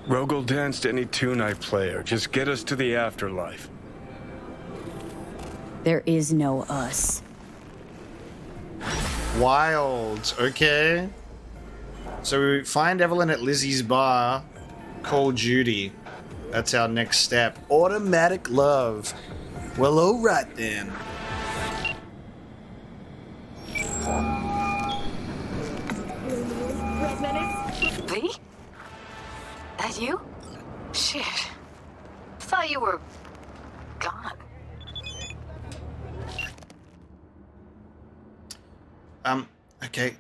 Rogue will dance to any tune I play her. Just get us to the afterlife. There is no us. Wild. Okay. So we find Evelyn at Lizzie's bar. Call Judy. That's our next step. Automatic love. Well, alright then. V? That you? Shit. Thought you were gone. Okay.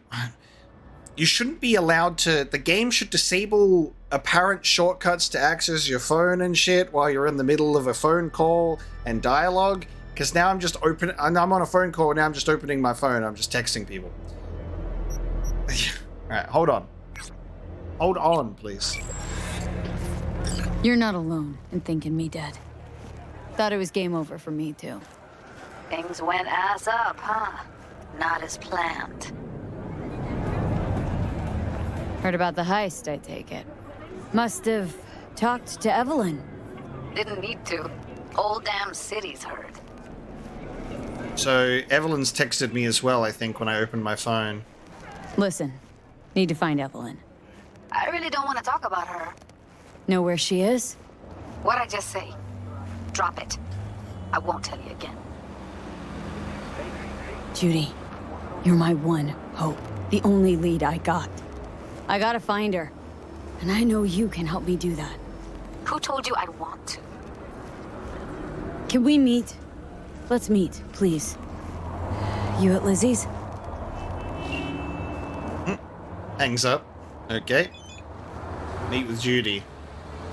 You shouldn't be allowed to... The game should disable apparent shortcuts to access your phone and shit while you're in the middle of a phone call and dialogue. Because now I'm just I'm on a phone call, now I'm just opening my phone. I'm just texting people. Alright, hold on. Hold on, please. You're not alone in thinking me dead. Thought it was game over for me, too. Things went ass up, huh? Not as planned. Heard about the heist, I take it. Must have talked to Evelyn. Didn't need to. Whole damn city's heard. So, Evelyn's texted me as well, I think, when I opened my phone. Listen, need to find Evelyn. I really don't want to talk about her. Know where she is? What'd I just say? Drop it. I won't tell you again. Judy, you're my one hope. The only lead I got. I gotta find her. And I know you can help me do that. Who told you I'd want to? Can we meet? Let's meet, please. You at Lizzie's? Hangs up. Okay. Meet with Judy.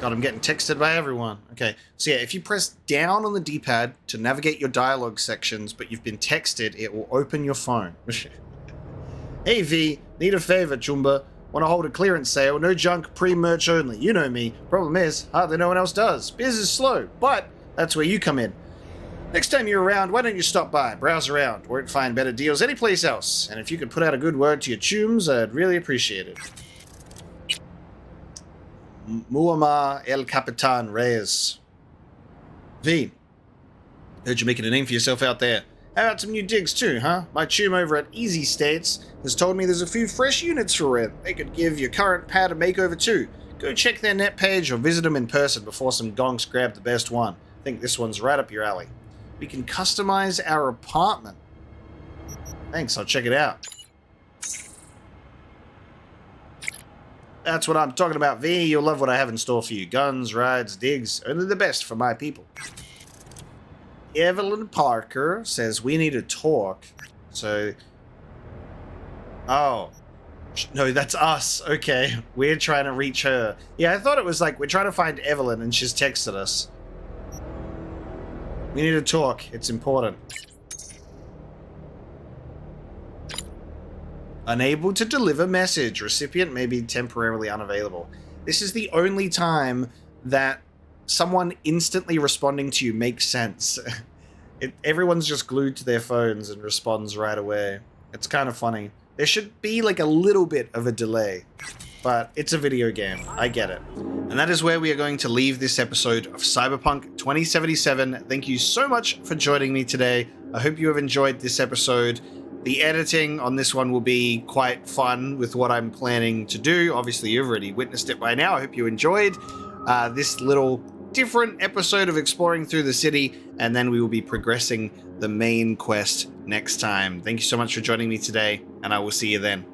God, I'm getting texted by everyone. Okay, so yeah, if you press down on the D-pad to navigate your dialogue sections, but you've been texted, it will open your phone. Hey V, need a favor, Chumba. Want to hold a clearance sale, no junk, pre-merch only. You know me. Problem is, hardly no one else does. Biz is slow, but that's where you come in. Next time you're around, why don't you stop by, browse around. Won't find better deals anyplace else. And if you could put out a good word to your chums, I'd really appreciate it. Muammar El Capitan Reyes. V. Heard you're making a name for yourself out there. How about some new digs too, huh? My chum over at Easy States has told me there's a few fresh units for rent. They could give your current pad a makeover too. Go check their net page or visit them in person before some gonks grab the best one. I think this one's right up your alley. We can customize our apartment. Thanks, I'll check it out. That's what I'm talking about, V. You'll love what I have in store for you. Guns, rides, digs, only the best for my people. Evelyn Parker says we need to talk. So... Oh. No, that's us. Okay. We're trying to reach her. Yeah, I thought it was like we're trying to find Evelyn and she's texted us. We need to talk. It's important. Unable to deliver message. Recipient may be temporarily unavailable. This is the only time that someone instantly responding to you makes sense. Everyone's just glued to their phones and responds right away. It's kind of funny. There should be like a little bit of a delay, but it's a video game. I get it. And that is where we are going to leave this episode of Cyberpunk 2077. Thank you so much for joining me today. I hope you have enjoyed this episode. The editing on this one will be quite fun with what I'm planning to do. Obviously, you've already witnessed it by now. I hope you enjoyed this little different episode of exploring through the city, and then we will be progressing the main quest next time. Thank you so much for joining me today, and I will see you then.